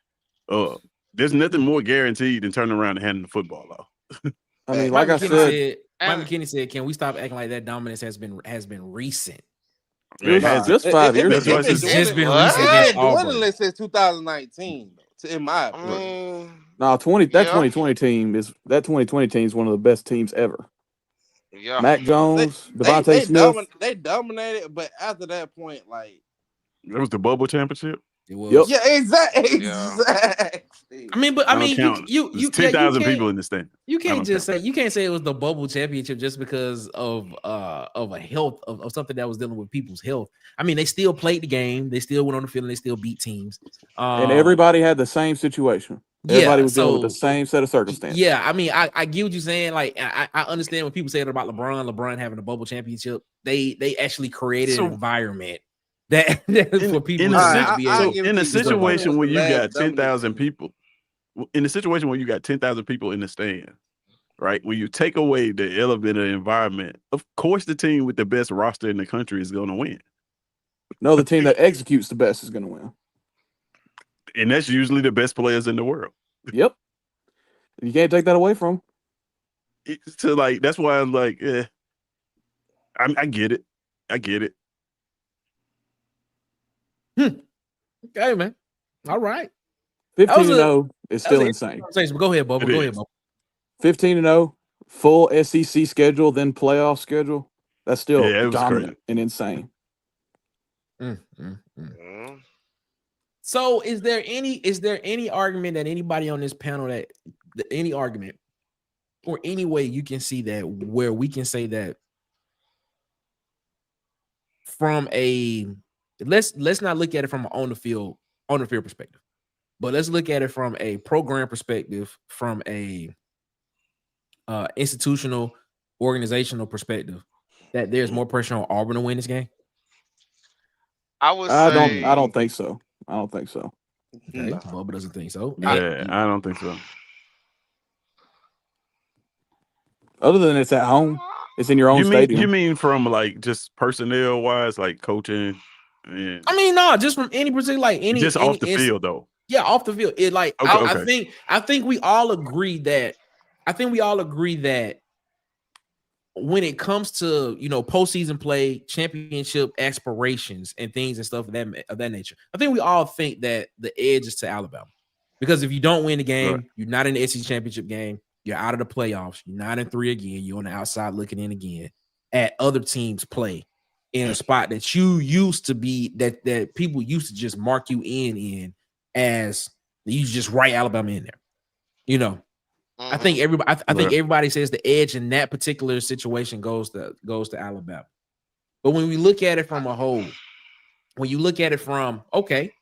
Speaker 6: There's nothing more guaranteed than turning around and handing the football off.
Speaker 4: I mean,
Speaker 2: Mike
Speaker 4: like I said,
Speaker 2: Mike McKinney said, "Can we stop acting like that dominance has been recent?"
Speaker 6: It has
Speaker 4: just 5 years ago.
Speaker 2: It's just been recent against Auburn.
Speaker 3: Since 2019, in my opinion.
Speaker 4: No, 2020 team is one of the best teams ever.
Speaker 5: Yeah,
Speaker 4: Mac Jones, Devontae Smith.
Speaker 3: They dominated, but after that point,
Speaker 6: it was the bubble championship.
Speaker 2: It was.
Speaker 4: Yep.
Speaker 3: Yeah, exactly.
Speaker 2: I mean, you
Speaker 6: 10,000 people in the stand.
Speaker 2: You can't say it was the bubble championship just because of a health of something that was dealing with people's health. I mean, they still played the game, they still went on the field, and they still beat teams.
Speaker 4: And everybody had the same situation. Everybody was dealing with the same set of circumstances.
Speaker 2: Yeah, I mean, I get what you're saying. Like, I understand when people say it about LeBron having a bubble championship. They actually created an environment that for people
Speaker 6: in a situation where you got 10,000 people, in a situation where you got 10,000 people in the stand, right? When you take away the elevated environment, of course, the team with the best roster in the country is going to win.
Speaker 4: No, the team that executes the best is going to win.
Speaker 6: And that's usually the best players in the world.
Speaker 4: Yep. You can't take that away from them.
Speaker 6: That's why I'm like, I get it. I get it.
Speaker 2: Okay, man. All right.
Speaker 4: 15-0 is still insane.
Speaker 2: Go ahead, Bubba. Go ahead, Bubba.
Speaker 4: 15-0, full SEC schedule, then playoff schedule. That's still dominant and insane.
Speaker 2: So is there any argument that anybody on this panel any argument or any way you can see that where we can say that from a let's not look at it from an on the field perspective, but let's look at it from a program perspective, from a institutional organizational perspective, that there's more pressure on Auburn to win this game?
Speaker 4: I don't think so. I don't think so.
Speaker 2: Okay. Bubba doesn't think so.
Speaker 6: Yeah, I don't think so.
Speaker 4: Other than it's at home, it's in your own stadium.
Speaker 6: You mean from just personnel wise, like coaching? And
Speaker 2: I mean, no, just from any particular
Speaker 6: just off the field though.
Speaker 2: Yeah, off the field. It
Speaker 6: okay.
Speaker 2: I think we all agree that when it comes to postseason play, championship aspirations, and things and stuff of that nature, I think we all think that the edge is to Alabama, because if you don't win the game, you're not in the SEC championship game. You're out of the playoffs. You're 9-3 again. You're on the outside looking in again at other teams play in a spot that you used to be that people used to just mark you in as you just write Alabama in there. You know, I think everybody. I think everybody says the edge in that particular situation goes to Alabama. But when we look at it from a whole, when you look at it from okay,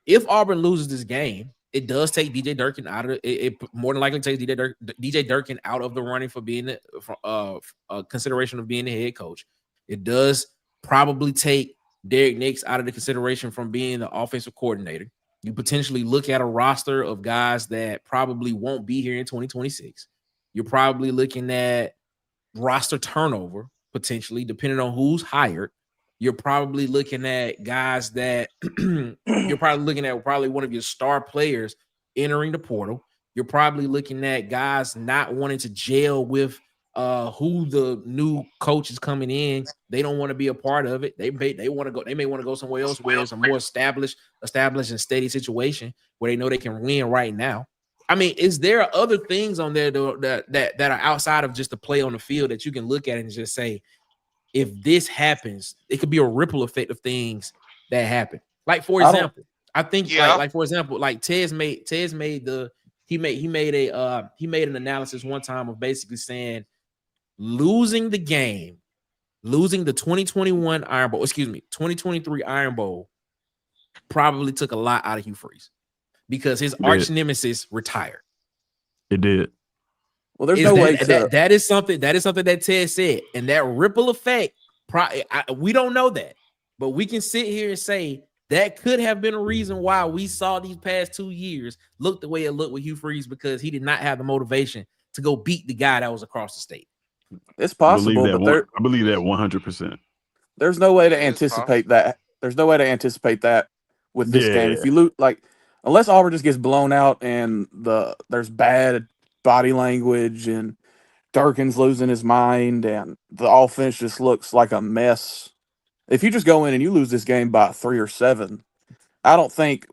Speaker 2: if Auburn loses this game, it does take DJ Durkin out of it more than likely takes DJ Durkin out of the running for being consideration of being the head coach. It does probably take Derrick Nix out of the consideration from being the offensive coordinator. You potentially look at a roster of guys that probably won't be here in 2026. You're probably looking at roster turnover potentially, depending on who's hired. You're probably looking at guys that you're probably looking at one of your star players entering the portal. You're probably looking at guys not wanting to gel with who the new coach is coming in. They don't want to be a part of it. They want to go. They may want to go somewhere else where it's a more established and steady situation where they know they can win right now. I mean, is there other things on there that are outside of just the play on the field that you can look at and just say, if this happens, it could be a ripple effect of things that happen. Like for example, I think like for example, like Tez made an analysis one time of basically saying losing the 2021 Iron Bowl, 2023 Iron Bowl probably took a lot out of Hugh Freeze because his arch nemesis retired.
Speaker 6: It did.
Speaker 4: Well, there's no way
Speaker 2: that is something that Ted said, and that ripple effect. We don't know that, but we can sit here and say that could have been a reason why we saw these past 2 years look the way it looked with Hugh Freeze because he did not have the motivation to go beat the guy that was across the state.
Speaker 4: It's possible, but
Speaker 6: I believe that 100%.
Speaker 4: There's no way to anticipate that. There's no way to anticipate that with this game. If you lose, unless Auburn just gets blown out and there's bad body language and Durkin's losing his mind and the offense just looks like a mess. If you just go in and you lose this game by 3 or 7, I don't think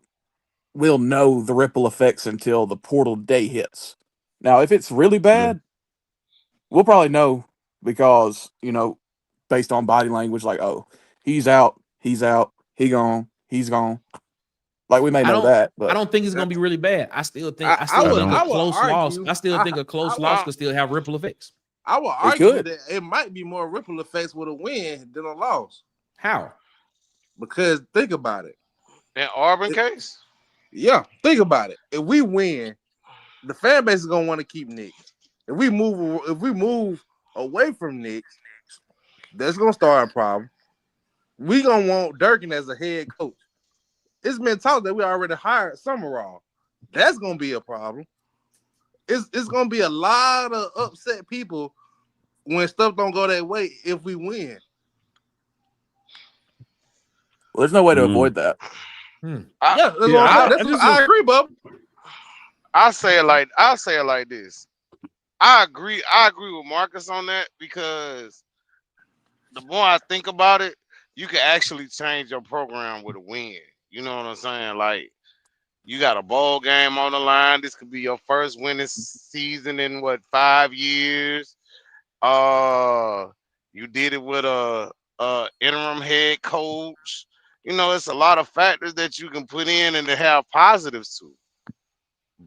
Speaker 4: we'll know the ripple effects until the portal day hits. Now, if it's really bad, we'll probably know because, based on body language, like, oh, he's out, he gone, he's gone. Like we may know that, but
Speaker 2: I don't think it's gonna be really bad. I still think a close loss. I still think a close loss could still have ripple effects.
Speaker 3: I will argue that it might be more ripple effects with a win than a loss.
Speaker 2: How?
Speaker 3: Because think about it.
Speaker 5: In Auburn case?
Speaker 3: Yeah, think about it. If we win, the fan base is gonna want to keep Nix. If we move away from Nix, that's gonna start a problem. We gonna want Durkin as a head coach. It's been talked that we already hired Summerall. That's gonna be a problem. It's gonna be a lot of upset people when stuff don't go that way if we win.
Speaker 4: Well, there's no way to avoid that.
Speaker 3: I agree, Bub.
Speaker 5: I'll say it like this. I agree with Marcus on that because the more I think about it, you can actually change your program with a win. You know what I'm saying? Like, you got a bowl game on the line. This could be your first winning season in 5 years. You did it with a interim head coach. It's a lot of factors that you can put in and to have positives to.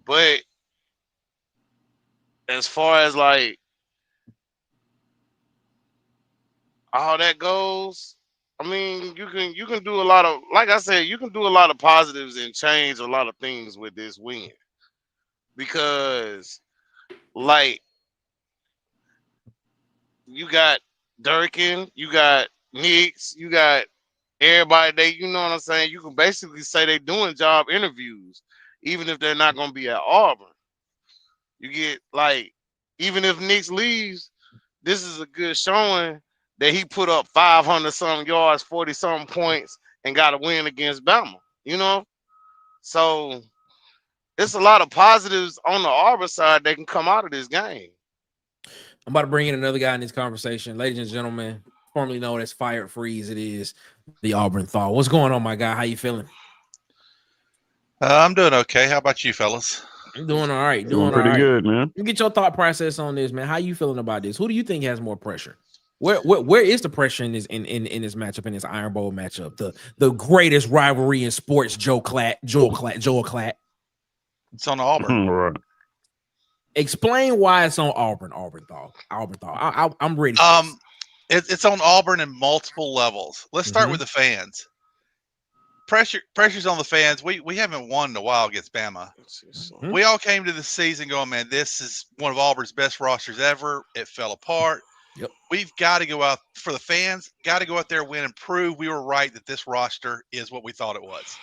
Speaker 5: But as far as like how that goes, I mean, you can do a lot of, like I said, you can do a lot of positives and change a lot of things with this win. Because, like, you got Durkin, you got Nix, you got everybody there, you know what I'm saying? You can basically say they're doing job interviews, even if they're not going to be at Auburn. You get, like, even if Nix leaves, this is a good showing that he put up 500-something yards, 40-something points, and got a win against Bama, So it's a lot of positives on the Auburn side that can come out of this game.
Speaker 2: I'm about to bring in another guy in this conversation. Ladies and gentlemen, formerly known as Fired Freeze, it is the Auburn Thaw. What's going on, my guy? How you feeling?
Speaker 7: I'm doing okay. How about you, fellas?
Speaker 2: Doing all right.
Speaker 6: Doing pretty good, man.
Speaker 2: You get your thought process on this, man. How you feeling about this? Who do you think has more pressure? Where is the pressure in this matchup, in this Iron Bowl matchup? The greatest rivalry in sports, Joel Klatt.
Speaker 7: It's on Auburn.
Speaker 6: Right.
Speaker 2: Explain why it's on Auburn. Auburn thought. I'm ready.
Speaker 7: It's on Auburn in multiple levels. Let's start with the fans. Pressure's on the fans. We haven't won in a while against Bama. We all came to the season going, man, this is one of Auburn's best rosters ever. It fell apart.
Speaker 2: Yep.
Speaker 7: We've got to go out for the fans, got to go out there, win, and prove we were right that this roster is what we thought it was.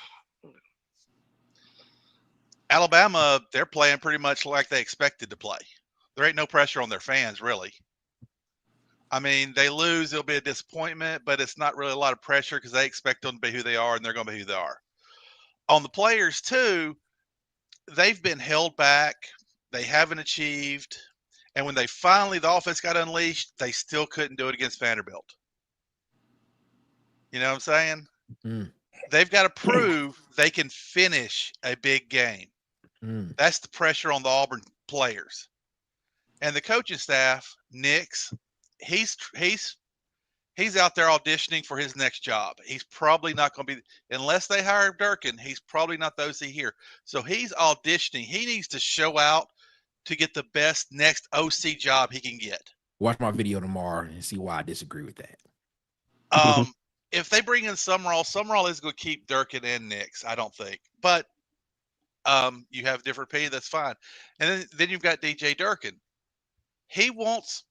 Speaker 7: Alabama, they're playing pretty much like they expected to play. There ain't no pressure on their fans, really. I mean, they lose, it'll be a disappointment, but it's not really a lot of pressure because they expect them to be who they are, and they're going to be who they are. On the players, too, they've been held back. They haven't achieved. And when they finally, the offense got unleashed, they still couldn't do it against Vanderbilt. You know what I'm saying?
Speaker 2: Mm.
Speaker 7: They've got to prove they can finish a big game.
Speaker 2: Mm.
Speaker 7: That's the pressure on the Auburn players. And the coaching staff, Nix, he's out there auditioning for his next job. He's probably not going to be, unless they hire Durkin, he's probably not the OC here. So he's auditioning. He needs to show out to get the best next OC job he can get.
Speaker 2: Watch my video tomorrow and see why I disagree with that.
Speaker 7: If they bring in Summerall is going to keep Durkin and Nix, I don't think. But you have different opinion, that's fine. And then you've got DJ Durkin. He wants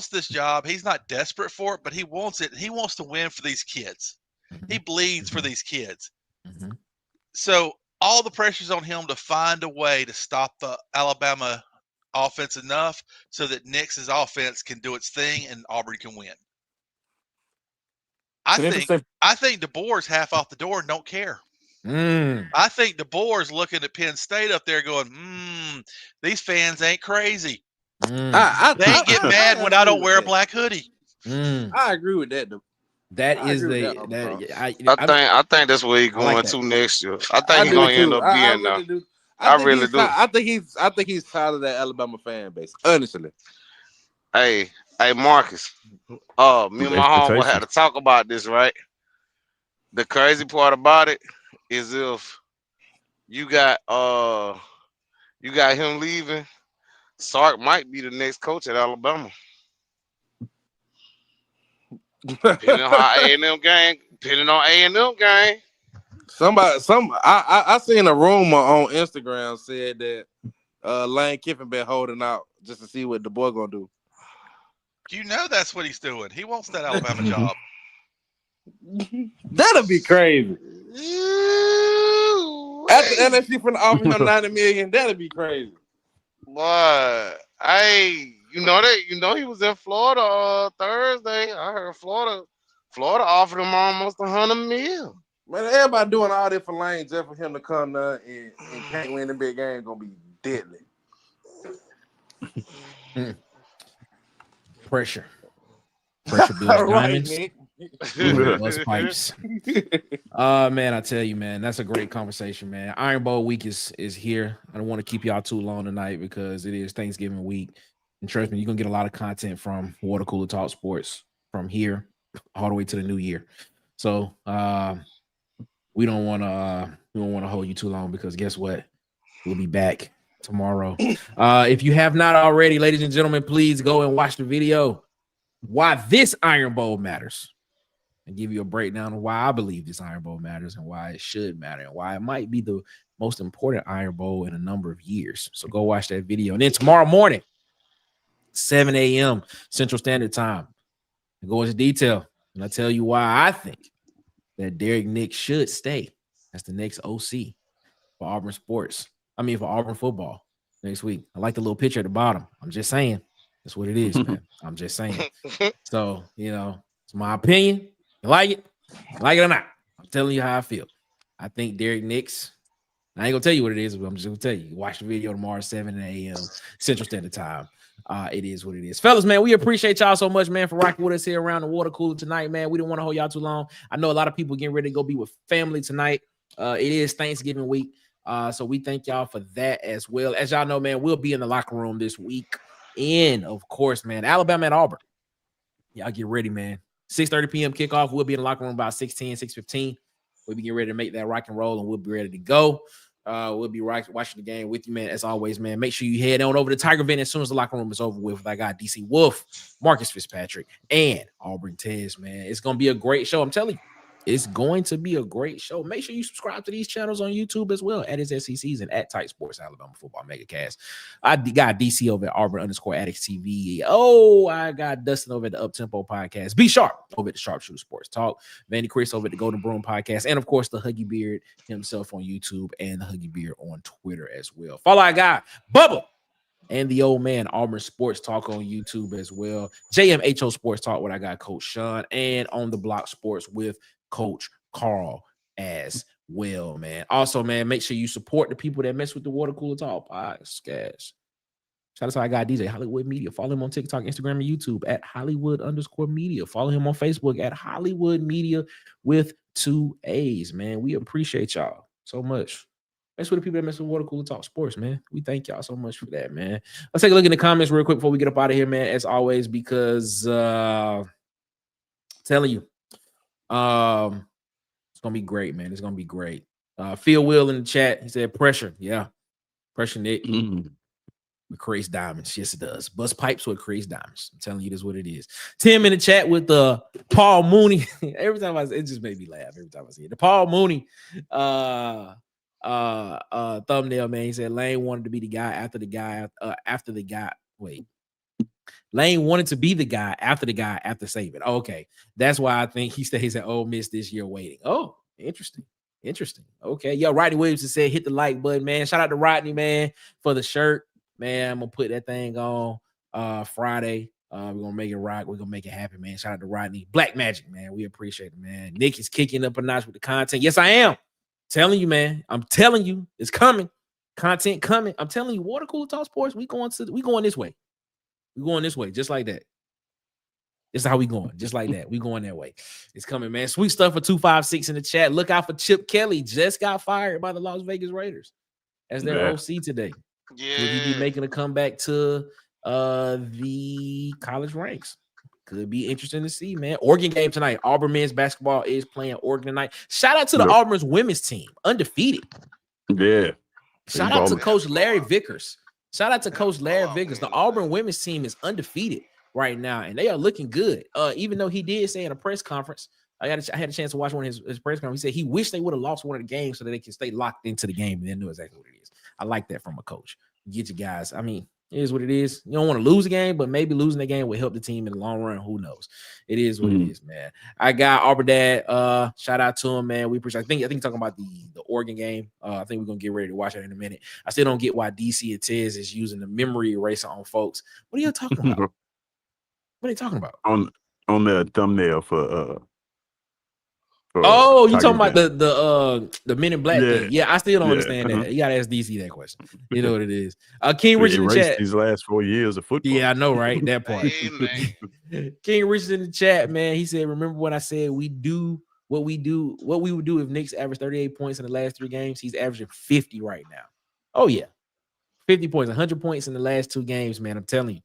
Speaker 7: this job. He's not desperate for it, but he wants it. He wants to win for these kids. He bleeds for these kids. So all the pressure's on him to find a way to stop the Alabama offense enough so that Nix's offense can do its thing and Auburn can win. I think DeBoer's half off the door and don't care. I think DeBoer's looking at Penn State up there going, these fans ain't crazy. They get mad when I don't wear a black hoodie.
Speaker 3: I agree with that.
Speaker 5: I think that's where he's going to next year. I think he's gonna end up being there. I really do.
Speaker 3: I think he's tired of that Alabama fan base. Honestly.
Speaker 5: Hey, Marcus. Me and my homeboy had to talk about this, right? The crazy part about it is if you got him leaving, Sark might be the next coach at Alabama. Depending on A&M gang.
Speaker 3: I seen a rumor on Instagram said that Lane Kiffin been holding out just to see what the boy gonna do.
Speaker 7: You know that's what he's doing. He wants that Alabama job.
Speaker 3: That'll be crazy. After LSU from offering him $90 million, that'll be crazy.
Speaker 5: But you know he was in Florida Thursday. I heard Florida offered him almost $100 million.
Speaker 3: Man, everybody doing all this for Lane just for him to come there and can't win the big game. Gonna be deadly.
Speaker 2: Pressure builds diamonds. Bust pipes. Man, I tell you, man, that's a great conversation, man. Iron Bowl week is here. I don't want to keep y'all too long tonight because it is Thanksgiving week. And trust me, you're gonna get a lot of content from Water Cooler Talk Sports from here all the way to the new year. So we don't want to hold you too long because guess what? We'll be back tomorrow. If you have not already, ladies and gentlemen, please go and watch the video why this Iron Bowl matters and give you a breakdown of why I believe this Iron Bowl matters and why it should matter and why it might be the most important Iron Bowl in a number of years. So go watch that video. And then tomorrow morning, 7 a.m. Central Standard Time, I go into detail and I tell you why I think that Derrick Nix should stay as the next OC for Auburn sports. For Auburn football next week. I like the little picture at the bottom. I'm just saying. That's what it is, man. I'm just saying. So, it's my opinion. You like it? Like it or not? I'm telling you how I feel. I think Derrick Nix, I ain't going to tell you what it is, but I'm just going to tell you. Watch the video tomorrow at 7 a.m. Central Standard Time. It is what it is. Fellas, man, we appreciate y'all so much, man, for rocking with us here around the water cooler tonight, man. We don't want to hold y'all too long. I know a lot of people getting ready to go be with family tonight. It is Thanksgiving week. So we thank y'all for that as well. As y'all know, man, we'll be in the locker room this week. And of course, man, Alabama and Auburn. Y'all get ready, man. 6:30 p.m. kickoff. We'll be in the locker room about 6:10, 6:15. We'll be getting ready to make that rock and roll, and we'll be ready to go. We'll be watching the game with you, man. As always, man, make sure you head on over to Tiger Vent as soon as the locker room is over with I got DC Wolf, Marcus Fitzpatrick, and Auburn Tez, man. It's going to be a great show. I'm telling you. It's going to be a great show. Make sure you subscribe to these channels on YouTube as well, at his SECs and at Tight Sports Alabama Football Megacast. I got DC over at Auburn_Addicts TV. Oh, I got Dustin over at the Uptempo Podcast. Be Sharp over at the Sharpshooter Sports Talk. Vandy Chris over at the Golden Broom Podcast. And, of course, the Huggy Beard himself on YouTube and the Huggy Beard on Twitter as well. Follow our guy, Bubba, and the old man Auburn Sports Talk on YouTube as well. JMHO Sports Talk, what I got Coach Sean, and On the Block Sports with Coach Carl as well, man. Also, man, make sure you support the people that mess with the Water Cooler Talk podcast. Shout out to our guy DJ Hollywood Media. Follow him on TikTok, Instagram, and YouTube at Hollywood_media. Follow him on Facebook at Hollywood Media with 2 A's, man. We appreciate y'all so much. That's what the people that mess with Water Cooler Talk Sports, man. We thank y'all so much for that, man. Let's take a look in the comments real quick before we get up out of here, man. As always, because telling you, it's gonna be great, man. It's gonna be great. Phil Will in the chat, he said pressure. Yeah, pressure Nick. It creates diamonds. Yes, it does. Bust pipes, so it creates diamonds. I'm telling you, this is what it is. Tim in the chat with the Paul Mooney. Every time I say it, just made me laugh. Every time I see it, the Paul Mooney thumbnail, man. He said Lane wanted to be the guy after the guy after the guy. Wait. Lane wanted to be the guy after Saban. Oh, okay. That's why I think he stays at Ole Miss this year waiting. Oh, interesting. Okay. Yo, Rodney Williamson said hit the like button, man. Shout out to Rodney, man, for the shirt. Man, I'm going to put that thing on Friday. We're going to make it rock. We're going to make it happen, man. Shout out to Rodney. Black Magic, man. We appreciate it, man. Nick is kicking up a notch with the content. Yes, I am. Telling you, man. I'm telling you, it's coming. Content coming. I'm telling you, Water Cooler Talk Sports, we going this way. We're going this way, just like that. This is how we going, just like that. We going that way. It's coming, man. Sweet stuff for 256 in the chat. Look out for Chip Kelly. Just got fired by the Las Vegas Raiders as their OC today.
Speaker 5: Yeah.
Speaker 2: Could he be making a comeback to the college ranks? Could be interesting to see, man. Oregon game tonight. Auburn men's basketball is playing Oregon tonight. Shout out to the Auburn's women's team, undefeated.
Speaker 6: Yeah.
Speaker 2: Shout out to Coach Larry Vickers. The Auburn women's team is undefeated right now, and they are looking good. Even though he did say in a press conference, I had a chance to watch one of his press conferences. He said he wished they would have lost one of the games so that they can stay locked into the game and they knew exactly what it is. I like that from a coach. Get you guys. I mean, it is what it is. You don't want to lose a game, but maybe losing the game will help the team in the long run. Who knows? It is what it is, man. I got Auburn Dad. Shout out to him, man. We appreciate. I think talking about the Oregon game. I think we're gonna get ready to watch it in a minute. I still don't get why DC and Tez is using the memory eraser on folks. What are you talking about? What are you talking about?
Speaker 6: On the thumbnail for
Speaker 2: oh, you talking about the Men in Black thing? Yeah, I still don't understand that. You gotta ask DC that question. You know what it is. King Richard in the chat.
Speaker 6: These last 4 years of football.
Speaker 2: Yeah, I know, right? That part.
Speaker 5: Hey,
Speaker 2: King Richard in the chat, man. He said, "Remember when I said what we would do if Knicks averaged 38 points in the last 3 games? He's averaging 50 right now. Oh yeah, 50 points, 100 points in the last 2 games, man. I'm telling you."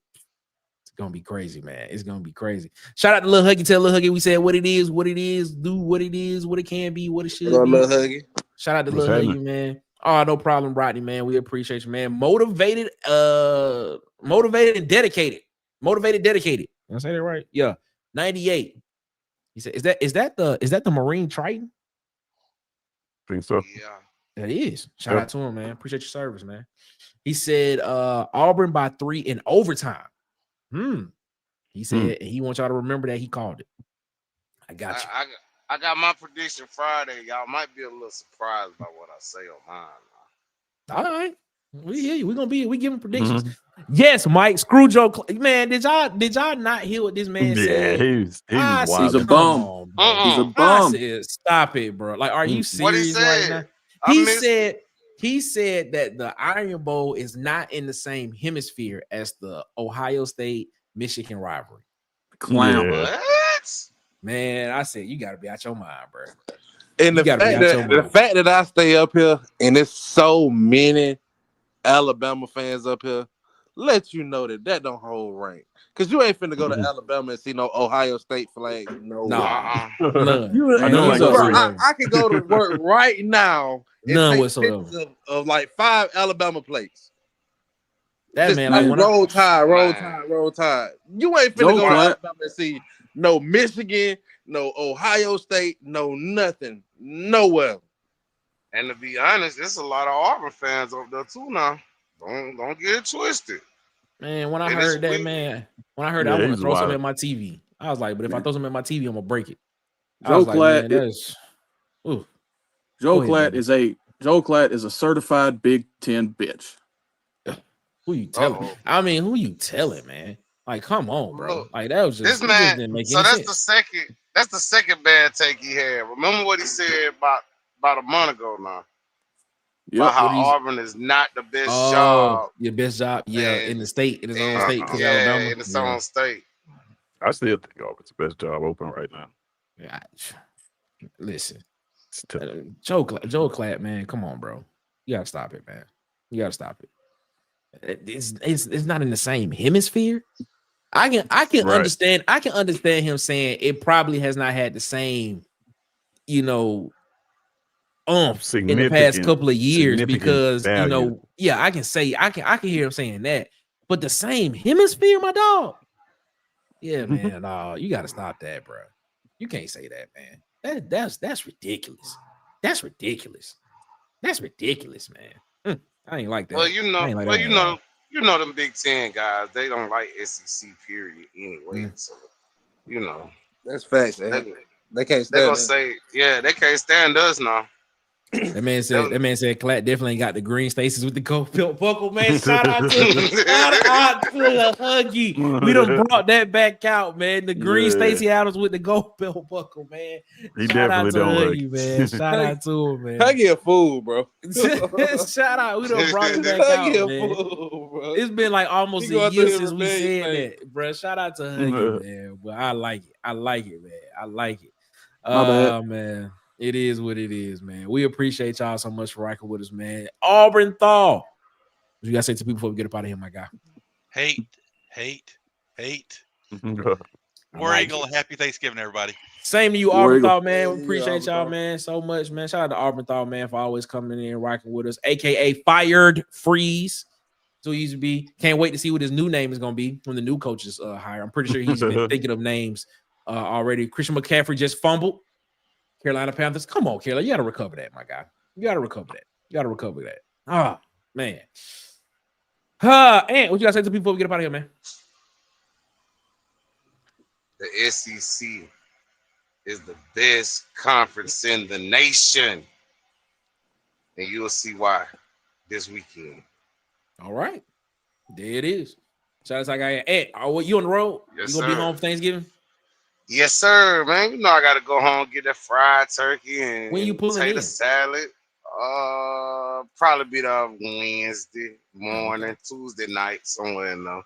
Speaker 2: Gonna be crazy, man. It's gonna be crazy. Shout out to Lil Huggy. Tell Lil Huggy we said what it is, do what it is, what it can be, what it should be.
Speaker 3: Lil Huggy.
Speaker 2: Shout out to Lil Huggy, man. Oh, no problem, Rodney, man. We appreciate you, man. Motivated and dedicated. Did I say that right? Yeah. 98. He said, is that the Marine Triton?
Speaker 6: I think so.
Speaker 5: yeah.
Speaker 2: That is. Shout out to him, man. Appreciate your service, man. He said Auburn by 3 in overtime. He said he wants y'all to remember that he called it. I got you.
Speaker 5: I got my prediction Friday. Y'all might be a little surprised by what I say on mine.
Speaker 2: All right. We hear you. We giving predictions. Yes, Mike. Screw Joe. Man, did y'all not hear what this man said?
Speaker 6: He was wild.
Speaker 3: He's a bum. He's a bum.
Speaker 2: I said, stop it, bro. Like, are you serious right now? He said that the Iron Bowl is not in the same hemisphere as the Ohio State-Michigan rivalry.
Speaker 3: Clown.
Speaker 6: Yeah.
Speaker 5: What?
Speaker 2: Man, I said, you got to be out your mind, bro.
Speaker 3: And
Speaker 2: You
Speaker 3: the
Speaker 2: gotta be
Speaker 3: fact
Speaker 2: out your
Speaker 3: that the
Speaker 2: mind.
Speaker 3: fact that I stay up here and there's so many Alabama fans up here, let you know that don't hold rank. Cause you ain't finna go to Alabama and see no Ohio State flag. No way.
Speaker 2: Nah, none.
Speaker 3: You,
Speaker 4: Man,
Speaker 2: None
Speaker 4: he's up
Speaker 3: bro,
Speaker 4: here.
Speaker 2: whatsoever.
Speaker 3: I can go to work right now and
Speaker 2: None
Speaker 3: take
Speaker 2: whatsoever.
Speaker 3: pictures of like 5 Alabama plates.
Speaker 2: That
Speaker 3: Just
Speaker 2: man, like when I
Speaker 3: roll tide, roll
Speaker 5: Man.
Speaker 3: tide, roll tide. You ain't finna
Speaker 4: Joe
Speaker 3: go to
Speaker 4: Klatt.
Speaker 3: Alabama and see no Michigan, no Ohio State, no nothing, nowhere.
Speaker 5: And to be honest, there's a lot of Auburn fans over there too now. Don't get it twisted.
Speaker 2: man, when I
Speaker 5: It is
Speaker 2: heard that,
Speaker 5: weird.
Speaker 2: man, when I heard
Speaker 6: Yeah,
Speaker 2: I want to
Speaker 6: he's
Speaker 2: throw something
Speaker 6: wild.
Speaker 2: at my TV. I was like, but if I throw something at my TV, I'm gonna break it. I
Speaker 4: Joe
Speaker 2: was like, man,
Speaker 4: Klatt.
Speaker 2: that's ooh.
Speaker 4: Joe
Speaker 2: Go ahead,
Speaker 4: Klatt is a certified Big Ten bitch.
Speaker 2: who you telling?
Speaker 5: Uh-oh.
Speaker 2: I mean, who you telling, man? Like, come on, bro.
Speaker 5: Look,
Speaker 2: Like that was
Speaker 5: this
Speaker 2: just it just
Speaker 5: man.
Speaker 2: didn't make
Speaker 5: So
Speaker 2: any
Speaker 5: that's
Speaker 2: sense.
Speaker 5: the second bad take he had. Remember what he said about a month ago now. About
Speaker 4: Yep.
Speaker 5: how
Speaker 2: What he's
Speaker 5: Auburn is not the best job.
Speaker 2: your best job, yeah, in
Speaker 5: And,
Speaker 2: the state, in his own
Speaker 5: and
Speaker 2: state, because
Speaker 5: yeah,
Speaker 2: Alabama.
Speaker 5: in its own state.
Speaker 6: I still think Auburn's the best job open right now.
Speaker 2: Yeah. Listen,
Speaker 6: It's tough.
Speaker 2: Joe Klatt, man, come on, bro. You gotta stop it, man. You gotta stop it. It's not in the same hemisphere. I can
Speaker 6: Right.
Speaker 2: understand. I can understand him saying it probably has not had the same, in the past
Speaker 6: Significant-
Speaker 2: couple of years
Speaker 6: significant
Speaker 2: because
Speaker 6: value.
Speaker 2: yeah, I can hear him saying that, but the same hemisphere, my dog. Yeah, man. You gotta stop that, bro. You can't say that, man. That's ridiculous. That's ridiculous. That's ridiculous, man. I ain't like that.
Speaker 5: Well,
Speaker 2: I ain't like that at all.
Speaker 5: you know them Big Ten guys. They don't like SEC period anyway. So
Speaker 3: That's facts.
Speaker 5: they,
Speaker 3: They can't
Speaker 5: they
Speaker 3: stand
Speaker 5: gonna
Speaker 3: that.
Speaker 5: say, yeah, they can't stand us now.
Speaker 2: That man said Klatt definitely ain't got the green Stacy's with the gold belt buckle, man. Shout out to the Huggy. We done brought that back out, man. The green
Speaker 6: Yeah.
Speaker 2: Stacey Adams with the gold belt buckle, man.
Speaker 6: He
Speaker 2: Shout out
Speaker 6: definitely
Speaker 2: to
Speaker 6: don't
Speaker 2: Huggy, man. Shout out to him, man.
Speaker 3: I get a fool, bro.
Speaker 2: Shout out. We done brought it back
Speaker 3: I
Speaker 2: out,
Speaker 3: get a
Speaker 2: man.
Speaker 3: fool, bro.
Speaker 2: It's been like almost
Speaker 3: He
Speaker 2: a
Speaker 3: going
Speaker 2: year
Speaker 3: through his
Speaker 2: since we
Speaker 3: revenge
Speaker 2: said
Speaker 3: thing.
Speaker 2: that, bro. Shout out to Huggy, man. But I like it. I like it, man. I like it.
Speaker 4: My bad.
Speaker 2: Man. It is what it is, man. We appreciate y'all so much for rocking with us, man. Auburn Thaw. What you gotta say to people before we get up out of here, my guy?
Speaker 7: Hate.
Speaker 6: Mhm.
Speaker 7: War
Speaker 2: like
Speaker 7: Eagle, happy Thanksgiving, everybody.
Speaker 2: Same to you,
Speaker 4: War
Speaker 2: Auburn
Speaker 4: Eagle.
Speaker 2: Thaw, man. We
Speaker 3: Yeah,
Speaker 2: appreciate
Speaker 3: Auburn
Speaker 2: y'all,
Speaker 3: Thaw.
Speaker 2: man, so much, man. Shout out to Auburn Thaw, man, for always coming in and rocking with us, aka Fired Freeze. So he used to be. Can't wait to see what his new name is gonna be when the new coach is hired. I'm pretty sure he's been thinking of names already. Christian McCaffrey just fumbled. Carolina Panthers. Come on, Carolina. You got to recover that, my guy. You got to recover that. Oh, man. And what you got to say to people before we get up out of here, man?
Speaker 5: The SEC is the best conference in the nation, and you'll see why this weekend.
Speaker 2: All right. There it is. Shout out to our guy. Ed, you on the road?
Speaker 5: Yes,
Speaker 2: you going to be
Speaker 5: sir.
Speaker 2: home for Thanksgiving?
Speaker 5: Yes, sir, man. You know I gotta go home, get that fried turkey and
Speaker 2: When you pulling
Speaker 5: potato
Speaker 2: in?
Speaker 5: salad. Probably be there Wednesday morning, Tuesday night, somewhere in there.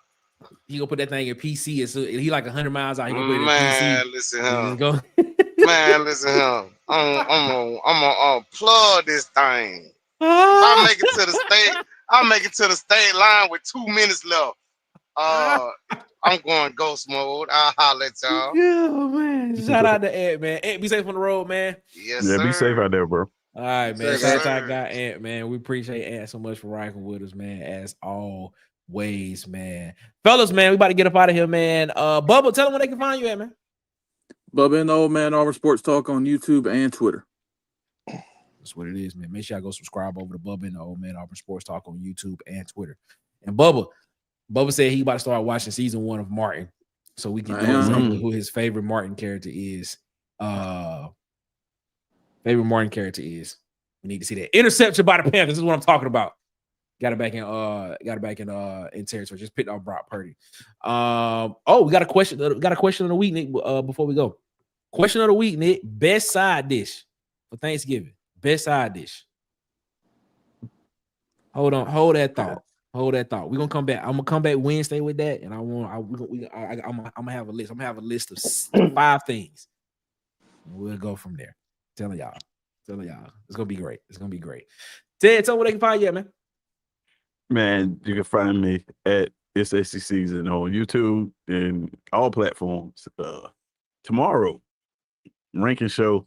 Speaker 2: He going to put that thing in PC. And so he like 100 miles out. He going to put it in
Speaker 5: Man,
Speaker 2: PC.
Speaker 5: listen
Speaker 2: And
Speaker 5: here.
Speaker 2: go.
Speaker 5: Man, listen here. I'm gonna plug this thing. If I make it to the state, I'll make it to the state line with 2 minutes left. I'm going ghost mode. I'll holler at y'all.
Speaker 2: Yeah, man. Shout out to Ed, man. Ed, be safe on the road, man.
Speaker 5: Yes,
Speaker 6: Yeah,
Speaker 5: sir.
Speaker 6: be safe out there, bro.
Speaker 2: All right, man.
Speaker 3: Yes,
Speaker 2: Shout out to
Speaker 5: sir.
Speaker 2: our guy Ant, man. We appreciate Ant so much for rocking with us, man. As always, man. Fellas, man, we about to get up out of here, man. Bubba, tell them where they can find you at, man.
Speaker 4: Bubba and the Old Man Auburn Sports Talk on YouTube and Twitter.
Speaker 2: That's what it is, man. Make sure y'all go subscribe over to Bubba and the Old Man Auburn Sports Talk on YouTube and Twitter. And Bubba said he about to start watching season 1 of Martin, so we can know exactly who his favorite Martin character is. We need to see that interception by the Panthers. This is what I'm talking about. Got it back in territory. Just picked off Brock Purdy. We got a question. We got a question of the week, Nick. Before we go, question of the week, Nick. Best side dish for Thanksgiving. Best side dish. Hold on. Hold that thought. We're gonna come back. I'm gonna come back Wednesday with that, and I'm gonna have a list. I'm gonna have a list of 5 things. We'll go from there. Telling y'all. Telling y'all, it's gonna be great. It's gonna be great. Ted, tell me where they can find you, man.
Speaker 6: Man, you can find me at It's SEC Season on YouTube and all platforms. Tomorrow, ranking show.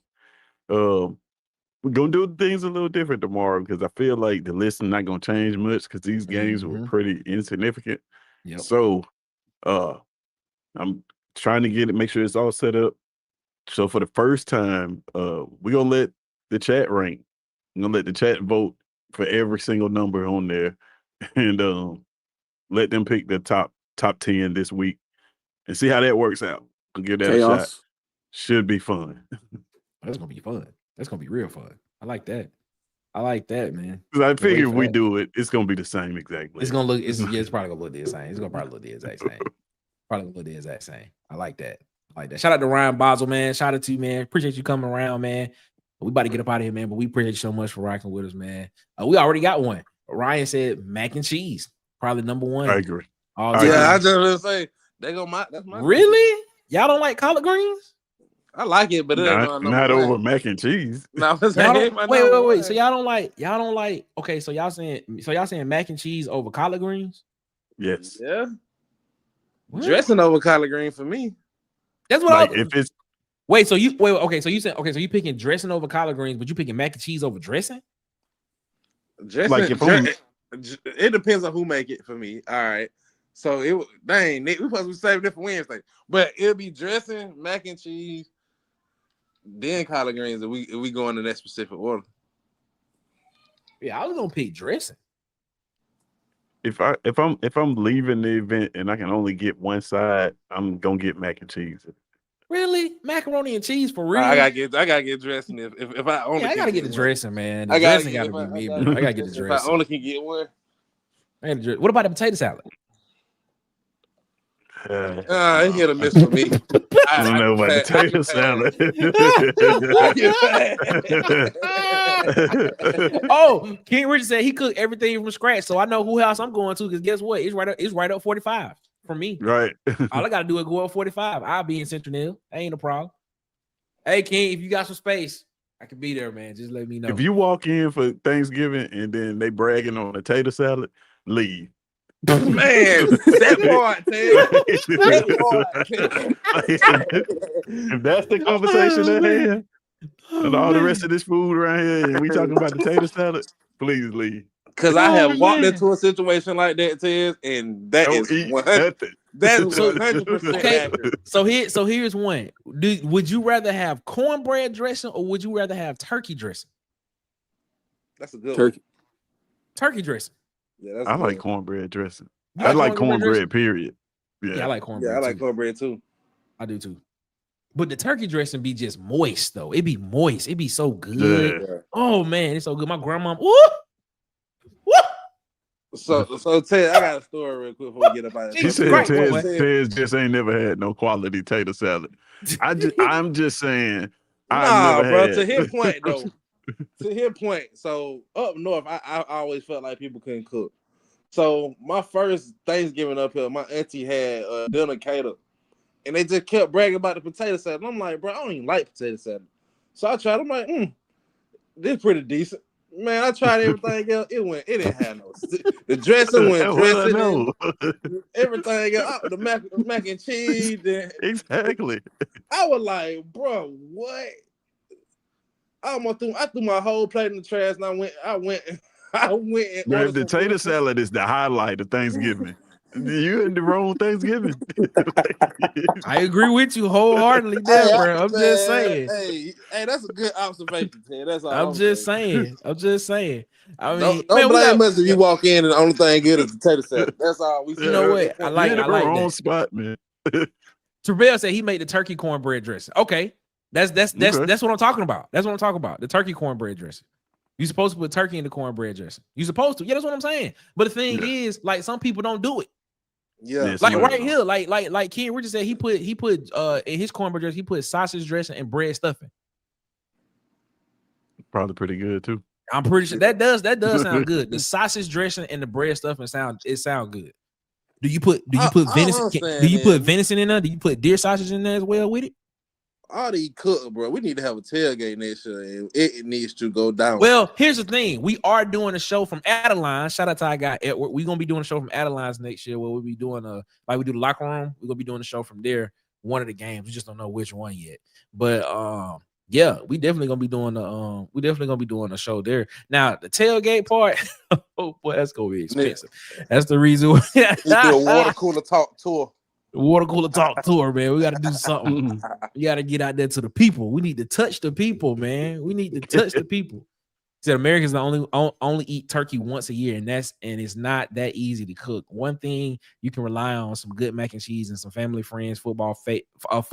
Speaker 6: We're gonna do things a little different tomorrow because I feel like the list is not gonna change much because these games were pretty insignificant.
Speaker 2: Yep.
Speaker 6: So I'm trying to make sure it's all set up. So for the first time, we're gonna let the chat rank. I'm gonna let the chat vote for every single number on there, and let them pick the top 10 this week and see how that works out. I'll give that a shot. Should be fun.
Speaker 2: That's gonna be fun. That's gonna be real fun. I like that. I like that, man.
Speaker 6: Because I figure if we do it, it's gonna be the same exactly.
Speaker 2: It's gonna look. It's probably gonna look the same. It's gonna probably look the exact same. Probably look the exact same. I like that. I like that. Shout out to Ryan Boswell, man. Shout out to you, man. Appreciate you coming around, man. We about to get up out of here, man. But we appreciate you so much for rocking with us, man. We already got one. Ryan said mac and cheese, probably number one.
Speaker 6: I agree.
Speaker 3: I just want to say they go that's my
Speaker 2: really. Y'all don't like collard greens?
Speaker 3: I like it, but
Speaker 6: not over mac and cheese.
Speaker 3: No,
Speaker 2: wait. So y'all don't like. Okay, so y'all saying mac and cheese over collard greens?
Speaker 6: Yes.
Speaker 3: Yeah. What? Dressing over collard green for me.
Speaker 2: That's what.
Speaker 6: If it's
Speaker 2: So you said so you picking dressing over collard greens, but you picking mac and cheese over dressing?
Speaker 3: Dressing, like it depends on who make it for me. All right. So we supposed to be saving it for Wednesday, but it'll be dressing, mac and cheese, then collard greens. If we go into that specific order.
Speaker 2: Yeah, I was gonna pick dressing.
Speaker 6: If I'm leaving the event and I can only get one side, I'm gonna get mac and cheese.
Speaker 2: Really, macaroni and cheese for real?
Speaker 3: I gotta get dressing. If I only,
Speaker 2: I gotta get the dressing, man. The dressing gotta be me, bro. I gotta get the dressing.
Speaker 3: If I only can get one.
Speaker 2: What about the potato salad?
Speaker 3: It's hit or miss for me.
Speaker 6: I don't know about potato salad.
Speaker 2: Oh, King Richard said he cooked everything from scratch, so I know who house I'm going to. Because guess what? It's right up 45 for me.
Speaker 6: Right.
Speaker 2: All I gotta do is go up 45. I'll be in Central Nil. Ain't no problem. Hey, King, if you got some space, I can be there, man. Just let me know.
Speaker 6: If you walk in for Thanksgiving and then they bragging on potato salad, leave.
Speaker 3: Man, that part,
Speaker 6: if that's the conversation at hand, and all the rest of this food around here, and we talking about potato salad, please leave.
Speaker 3: Because I have walked into a situation like that, Ted, and that's 100% accurate.
Speaker 2: So here's one. Would you rather have cornbread dressing or would you rather have turkey dressing?
Speaker 3: That's a good
Speaker 4: turkey.
Speaker 2: Turkey dressing.
Speaker 3: Yeah,
Speaker 6: I like cornbread dressing. I like cornbread, period.
Speaker 2: Yeah, I like cornbread.
Speaker 3: Yeah, I like cornbread too.
Speaker 2: I do too. But the turkey dressing be just moist though. It be moist. It be so good. Yeah. Oh man, it's so good. My grandma. Woo!
Speaker 3: So Ted, I got a story real quick before we get up out of here.
Speaker 6: She said Ted just ain't never had no quality tater salad. I'm just saying.
Speaker 3: To his point though. To his point, so up north, I always felt like people couldn't cook. So my first Thanksgiving up here, my auntie had a dinner cater, and they just kept bragging about the potato salad. And I'm like, bro, I don't even like potato salad. So I tried. I'm like, this is pretty decent. Man, I tried everything else. It didn't have no. The dressing went dressing. Everything else, the mac and cheese.
Speaker 6: Exactly.
Speaker 3: I was like, bro, what? I threw my whole plate in the trash, and I went.
Speaker 6: Man, the tater salad is the highlight of Thanksgiving. You in the wrong Thanksgiving.
Speaker 2: I agree with you wholeheartedly, there, bro. I'm just saying.
Speaker 3: Hey, that's a good observation, Ted. That's all.
Speaker 2: I'm just saying. I mean,
Speaker 3: don't blame us if you walk in and the only thing good is the tater salad. That's all we.
Speaker 2: You know what? I like
Speaker 6: wrong
Speaker 2: that
Speaker 6: spot, man.
Speaker 2: Terrell said he made the turkey cornbread dressing. Okay. That's what I'm talking about. That's what I'm talking about. The turkey cornbread dressing. You're supposed to put turkey in the cornbread dressing. You're supposed to. Yeah, that's what I'm saying. But the thing is, like, some people don't do it.
Speaker 3: Yeah.
Speaker 2: Like right here, like Ken Richard said, he put in his cornbread dressing, he put sausage dressing and bread stuffing.
Speaker 6: Probably pretty good too.
Speaker 2: I'm pretty sure that does sound good. The sausage dressing and the bread stuffing sound good. Do you put venison? Do you put venison in there? Do you put deer sausage in there as well with it?
Speaker 3: all these cook, bro. We need to have a tailgate next year, and it needs to go down.
Speaker 2: Well, here's the thing: we are doing a show from Adeline. Shout out to our guy Edward. We're gonna be doing a show from Adeline's next year, where we'll be doing like we do the locker room. We're gonna be doing a show from there. One of the games, we just don't know which one yet. But yeah, we definitely gonna be doing a show there. Now the tailgate part, oh boy, that's gonna be expensive. That's the reason.
Speaker 3: We do a water cooler talk tour.
Speaker 2: Water cooler talk tour, man. We got to do something. We got to get out there to the people. We need to touch the people, man. We need to touch the people. Said Americans only eat turkey once a year, and it's not that easy to cook. One thing you can rely on: some good mac and cheese and some family, friends, football, faith, and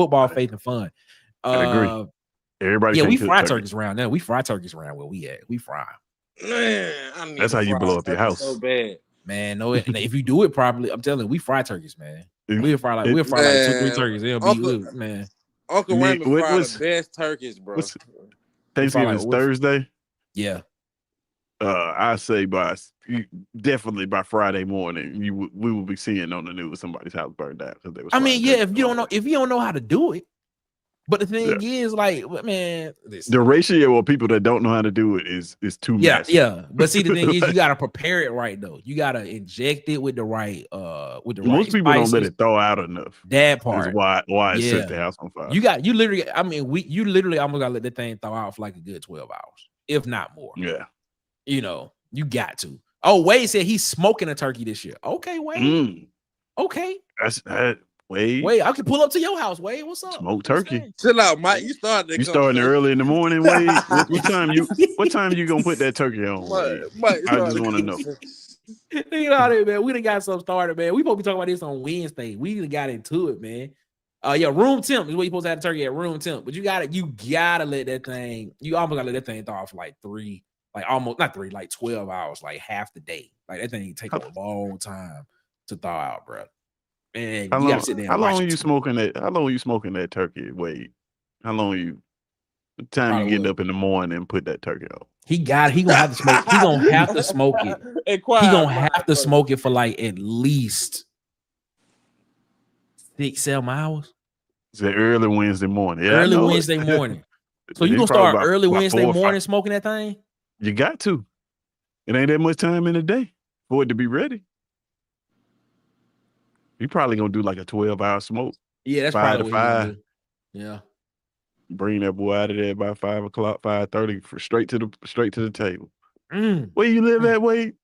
Speaker 2: fun.
Speaker 6: I agree. Everybody,
Speaker 2: yeah, we fry turkeys around there. We fry turkeys around where we at. We fry.
Speaker 3: Man,
Speaker 6: that's how you blow up your house.
Speaker 3: So bad,
Speaker 2: man. No, if you do it properly, I'm telling you, we fry turkeys, man. We'll fry like 2-3 turkeys. It'll be good, man.
Speaker 3: Uncle Raymond fry the best turkeys, bro.
Speaker 6: Thanksgiving is Thursday.
Speaker 2: Yeah.
Speaker 6: I say definitely by Friday morning, we will be seeing on the news somebody's house burned out because they was.
Speaker 2: I mean, yeah, if you don't know how to do it. But the thing is, like, man,
Speaker 6: the ratio of people that don't know how to do it is too much.
Speaker 2: Yeah. But see, the thing is, you gotta prepare it right though. You gotta inject it with the right
Speaker 6: Most people
Speaker 2: spices.
Speaker 6: don't let it thaw out enough.
Speaker 2: That part
Speaker 6: is why it sets the house on fire.
Speaker 2: You literally almost gotta let that thing thaw out for like a good 12 hours, if not more.
Speaker 6: Yeah.
Speaker 2: You got to. Oh, Wade said he's smoking a turkey this year. Okay, Wade. Okay.
Speaker 6: That's that. Wade,
Speaker 2: I can pull up to your house. Wade, what's up?
Speaker 6: Smoke turkey.
Speaker 3: Chill out, Mike. You starting
Speaker 6: early in the morning, Wade. What time you gonna put that turkey on?
Speaker 3: Mike,
Speaker 6: I just want to know.
Speaker 2: You know what, man? We done got something started, man. We supposed to be talking about this on Wednesday. We done got into it, man. Room temp is where you supposed to have the turkey at, room temp. But you gotta let that thing. You almost gotta let that thing thaw for like 12 hours, like half the day. Like that thing take a long time to thaw out, bro. Man, you gotta sit there.
Speaker 6: How long are you smoking that? How long are you smoking that turkey? Wait, how long are you? What time you getting up in the morning and put that turkey on?
Speaker 2: He gonna have to smoke. He gonna have to smoke it. He gonna have to smoke it for like at least 6-7 hours.
Speaker 6: It's an early Wednesday morning. Yeah,
Speaker 2: early Wednesday morning. So you gonna start early Wednesday morning smoking that thing?
Speaker 6: You got to. It ain't that much time in the day for it to be ready. You probably gonna do like a 12-hour smoke.
Speaker 2: Yeah, that's
Speaker 6: 5
Speaker 2: probably
Speaker 6: to 5.
Speaker 2: Yeah.
Speaker 6: Bring that boy out of there by 5 o'clock, 5:30, straight to the table. Where you live at, Wade?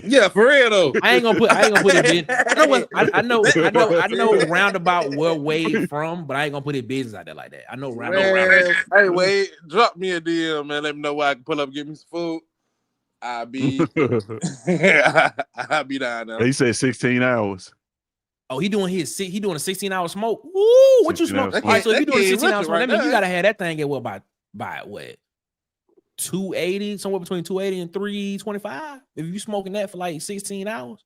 Speaker 3: Yeah, for real though.
Speaker 2: I ain't gonna put it in. I know roundabout where Wade from, but I ain't gonna put his business out there like that. I know roundabout.
Speaker 3: Hey, Wade, drop me a DM, man. Let me know where I can pull up and get me some food. I'll be down there.
Speaker 6: He said 16 hours.
Speaker 2: Oh, he doing a 16-hour smoke. Woo! What you smoke?
Speaker 3: Okay,
Speaker 2: so if you doing a 16-hour smoke,
Speaker 3: right
Speaker 2: that means you gotta have that thing at what by what? 280, somewhere between 280 and 325. If you smoking that for like 16 hours,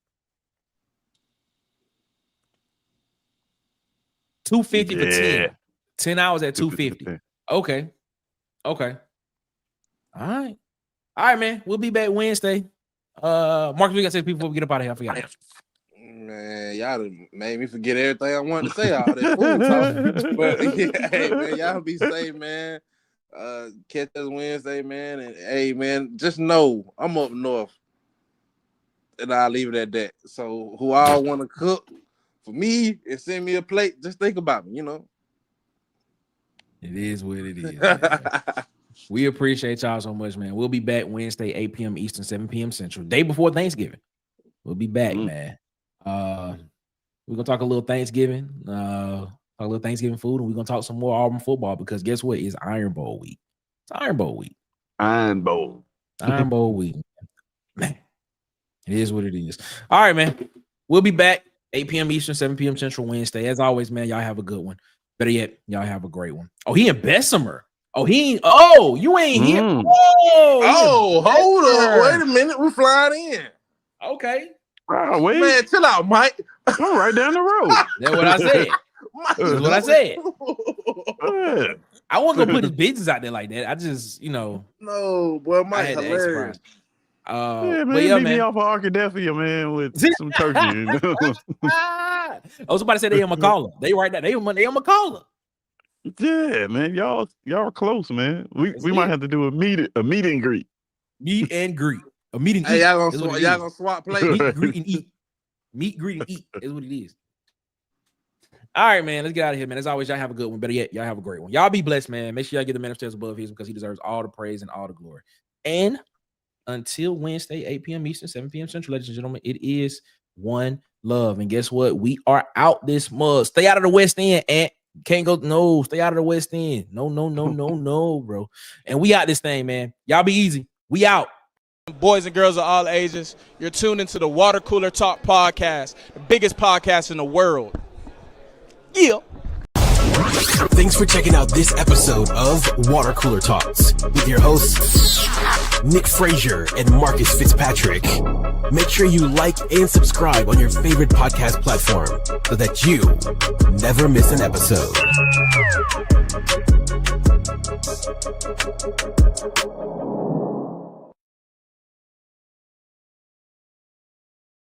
Speaker 2: 250 for 10 hours at 250. Okay. All right, man. We'll be back Wednesday. Marcus, we gotta say people before we get up out of here. I forgot.
Speaker 3: Man, y'all done made me forget everything I wanted to say. All that food talk. But yeah, hey, man, y'all be safe, man. Catch us Wednesday, man. And hey, man, just know I'm up north, and I'll leave it at that. So, who all want to cook for me and send me a plate? Just think about me,
Speaker 2: It is what it is. We appreciate y'all so much, man. We'll be back Wednesday, 8 p.m. Eastern, 7 p.m. Central, day before Thanksgiving. We'll be back, man. We're gonna talk a little Thanksgiving, talk a little Thanksgiving food, and we're gonna talk some more Auburn football because guess what? It's Iron Bowl week. It's Iron Bowl week.
Speaker 6: Iron Bowl
Speaker 2: week. Man, it is what it is. All right, man. We'll be back 8 p.m. Eastern, 7 p.m. Central Wednesday. As always, man, y'all have a good one. Better yet, y'all have a great one. Oh, he in Bessemer. Oh, you ain't here.
Speaker 3: Oh, hold up. Wait a minute. We're flying in.
Speaker 2: Okay.
Speaker 6: Oh, wait.
Speaker 3: Man, chill out, Mike.
Speaker 6: I'm right down the road.
Speaker 2: That's what I said. That's what I said.
Speaker 6: Yeah.
Speaker 2: I wasn't gonna put his business out there like that. I just,
Speaker 3: No, boy, Mike, hilarious.
Speaker 6: Man,
Speaker 2: but yeah,
Speaker 6: meet
Speaker 2: man.
Speaker 6: me off of Arkadelphia, man, with some turkey.
Speaker 2: Somebody said they in McCalla. They right there. They in McCalla.
Speaker 6: Yeah, man. Y'all are close, man. We
Speaker 2: That's
Speaker 6: might
Speaker 2: it.
Speaker 6: have to do a meet and greet.
Speaker 2: Meet and greet. A meet and
Speaker 3: Hey,
Speaker 2: eat.
Speaker 3: y'all
Speaker 2: is what
Speaker 3: gonna
Speaker 2: it
Speaker 3: y'all
Speaker 2: is.
Speaker 3: gonna swap plates?
Speaker 2: Meet, greet, and eat. Meet, greet, and eat is what it is. All right, man. Let's get out of here, man. As always, y'all have a good one. Better yet, y'all have a great one. Y'all be blessed, man. Make sure y'all give the man upstairs above his because he deserves all the praise and all the glory. And until Wednesday, 8 p.m. Eastern, 7 p.m. Central, ladies and gentlemen, it is one love. And guess what? We are out this month. Stay out of the West End, Ant. Can't go. No, stay out of the West End. No, bro. And we out this thing, man. Y'all be easy. We out.
Speaker 8: Boys and girls of all ages, you're tuned into the Water Cooler Talk podcast, the biggest podcast in the world. Yeah.
Speaker 9: Thanks for checking out this episode of Water Cooler Talks with your hosts, Nick Frazier and Marcus Fitzpatrick. Make sure you like and subscribe on your favorite podcast platform so that you never miss an episode.